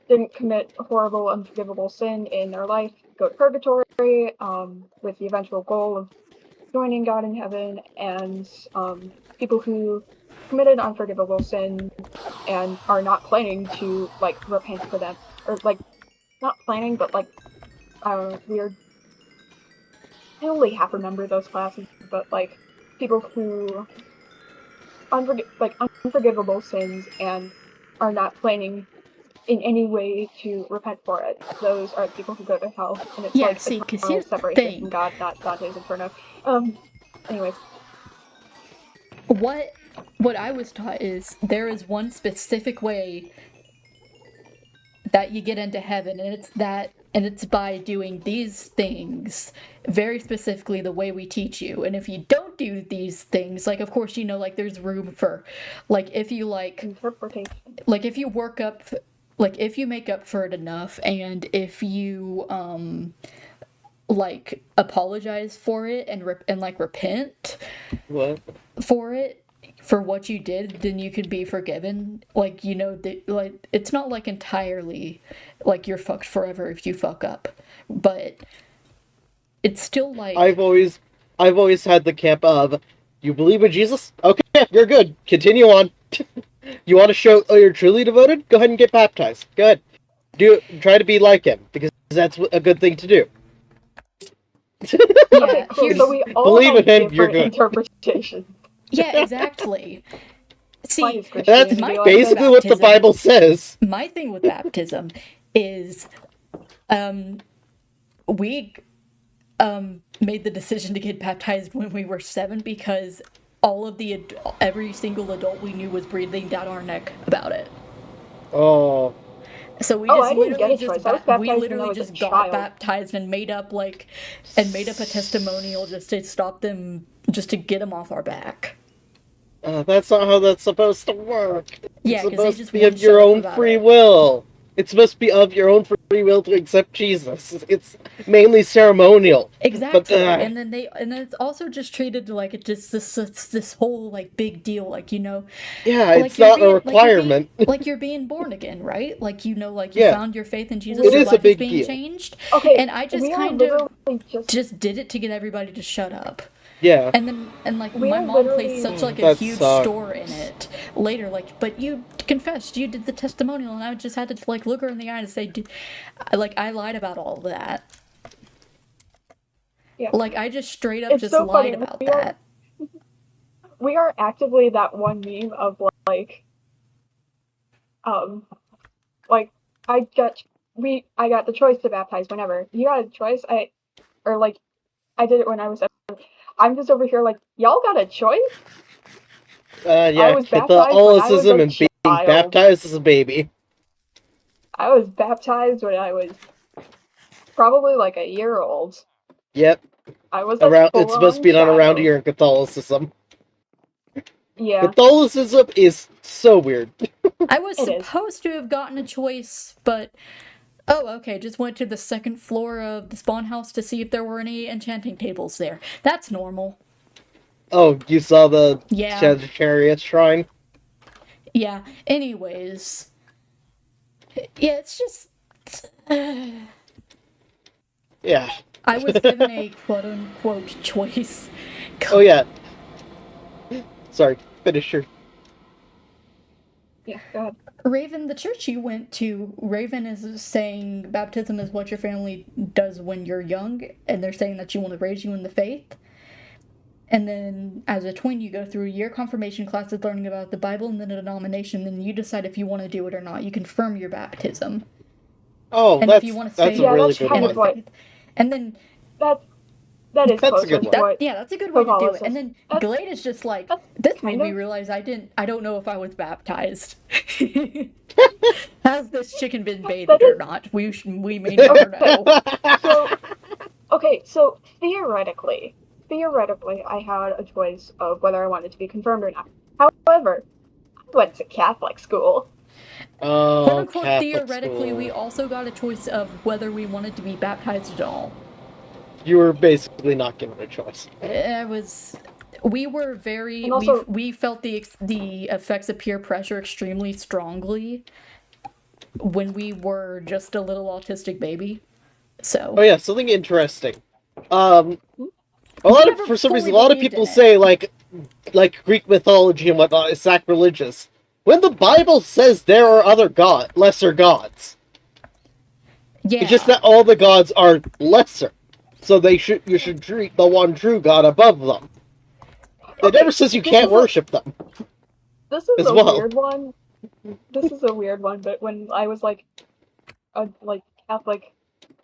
didn't commit a horrible, unforgivable sin in their life go to purgatory, with the eventual goal of joining God in heaven, and people who committed unforgivable sin and are not planning to like repent for them, or like not planning, but like weird. I only half remember those classes, but like people who unforgivable sins and are not planning in any way to repent for it. Those are the people who go to hell, and it's like eternal separation from God, not Dante's Inferno. Anyways. What I was taught is there is one specific way that you get into heaven, and it's by doing these things very specifically the way we teach you. And if you don't do these things, like, of course, you know, like, there's room for, like, if you like interpretation, like if you work up, like, if you make up for it enough, and if you like apologize for it and like repent for it, for what you did, then you can be forgiven. Like, you know, like, it's not like entirely like you're fucked forever if you fuck up, but it's still like, I've always had the camp of, you believe in Jesus? Okay, you're good. Continue on. You want to show you're truly devoted? Go ahead and get baptized. Go ahead. Try to be like him, because that's a good thing to do. Yeah, cool. So we all Believe have in him, you're different good. interpretations. yeah, exactly. See, That's my basically what the Bible says. My thing with baptism is, we made the decision to get baptized when we were 7 because every single adult we knew was breathing down our neck about it. Oh. So we I didn't get a choice. I was baptized when I was a got child. baptized and made up a testimonial just to stop them, just to get them off our back. That's not how that's supposed to work. Yeah, it's supposed to be won't of your own free will. It's supposed to be of your own free will to accept Jesus. It's mainly ceremonial. Exactly, But, and then it's also just treated like it's just this whole like big deal, like, you know. Yeah, like it's not a requirement. Like you're being born again, right? Like, you know, like you Yeah. found your faith in Jesus. It your is a life big being deal. changed. Okay, and I just we are kind of literally just did it to get everybody to shut up. Yeah. And like We my are mom literally- placed such like a That huge sucks. store in it later, like, but you confessed, you did the testimonial, and I just had to like look her in the eye and say, like, I lied about all of that. Yeah. Like, I just straight up It's just so lied funny. about that. We are actively that one meme of like I got the choice to baptize whenever. You got a choice. I did it when I was 7. I'm just over here like, y'all got a choice? Yeah, was baptized when I was Catholicism a and being child. baptized as a baby. I was baptized when I was probably like a year old. Yep. I was It's supposed to be not around here in Catholicism. Yeah. Catholicism is so weird. I was supposed to have gotten a choice, but just went to the second floor of the spawn house to see if there were any enchanting tables there. That's normal. Oh, you saw the Yeah. Chariot shrine? Yeah. Anyways. Yeah, it's just... Yeah. I was given a quote-unquote choice. Oh, yeah. Sorry, finish your... Yeah, go ahead. Raven, the church you went to, Raven is saying baptism is what your family does when you're young, and they're saying that you want to raise you in the faith. And then, as a twin, you go through your confirmation classes learning about the Bible and then a denomination, then you decide if you want to do it or not. You confirm your baptism. Oh, and if you want to stay, that's a really good one. Faith. And then... That is that's a good one. That's a good way to do it. And then Glade is just like, this made me realize I don't know if I was baptized. Has this chicken been bathed or not? We may never know. So theoretically, I had a choice of whether I wanted to be confirmed or not. However, I went to Catholic school. Oh, quote unquote, Catholic theoretically, school. we also got a choice of whether we wanted to be baptized at all. You were basically not given a choice. We were very, also, we felt the effects of peer pressure extremely strongly when we were just a little autistic baby. So. Oh yeah, something interesting. For some reason, a lot of people say like Greek mythology and whatnot is sacrilegious. When the Bible says there are other lesser gods. Yeah. It's just that all the gods are lesser. So you should treat the one true God above them. It never says you can't worship them. This is weird one. This is a weird one, but when I was like a Catholic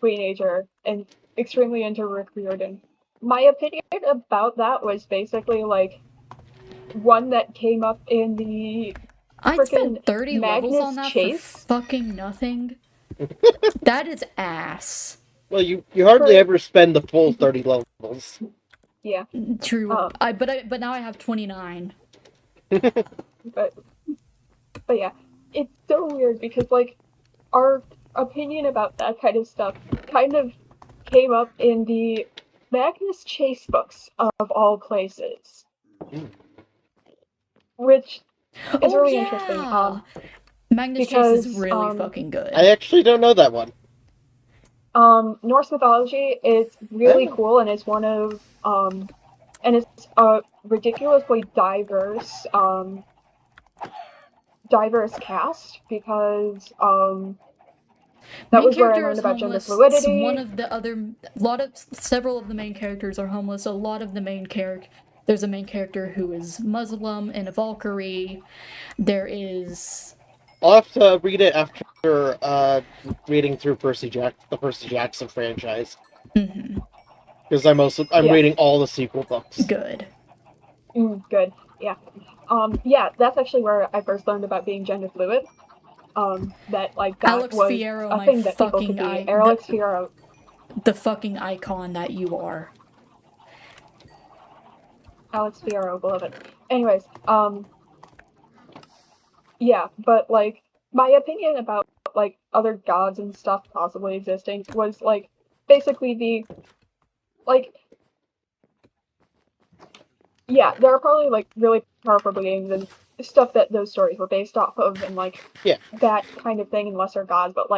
teenager and extremely into Rick Riordan, my opinion about that was basically like one that came up in the I spent 30 Magnus levels on that Chase. for fucking nothing. That is ass. Well, you hardly ever spend the full 30 levels. Yeah. True. But now I have 29. but yeah, it's so weird because like our opinion about that kind of stuff kind of came up in the Magnus Chase books of all places, which is really interesting. Magnus Chase is really fucking good. I actually don't know that one. Norse mythology is really cool, and it's one of and it's a ridiculously diverse diverse cast because that was where I learned about gender fluidity. Several of the main characters are homeless. A lot of the there's a main character who is Muslim in a Valkyrie. There is. I'll have to read it after reading through the Percy Jackson franchise. Because I'm reading all the sequel books. Good. Good. Yeah. Yeah, that's actually where I first learned about being gender fluid. That Alex was Fierro, a thing that people could be. Alex Fierro. The fucking icon that you are. Alex Fierro, beloved. Anyways, yeah, but my opinion about other gods and stuff possibly existing was basically yeah, there are probably really powerful beings and stuff that those stories were based off of and that kind of thing and lesser gods, but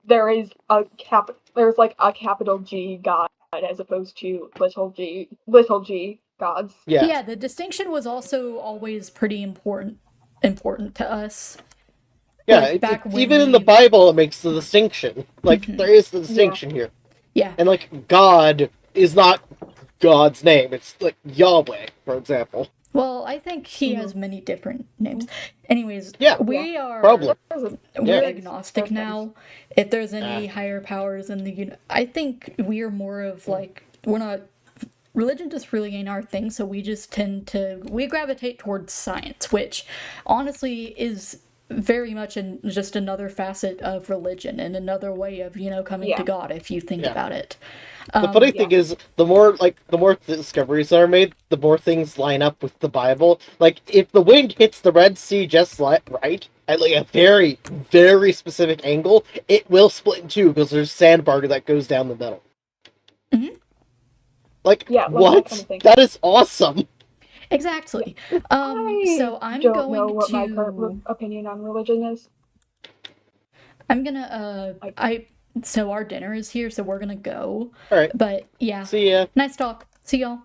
there's a capital G god as opposed to little g gods. Yeah, the distinction was also always pretty important to us. Yeah, even in the Bible it makes the distinction. There is the distinction here. Yeah. And God is not God's name. It's Yahweh, for example. Well, I think he has many different names. Anyways, we're agnostic now. If there's any higher powers in the I think we're more of we're not. Religion just really ain't our thing, so we just we gravitate towards science, which honestly is very much just another facet of religion and another way of coming to God if you think about it. The funny thing is, the more discoveries that are made, the more things line up with the Bible. If the wind hits the Red Sea just right at a very, very specific angle, it will split in two because there's sandbar that goes down the middle. What? That, kind of that is awesome. Exactly. So I'm don't going know what to. My current opinion on religion is. I'm gonna. So our dinner is here, so we're gonna go. All right. But yeah. See ya. Nice talk. See y'all.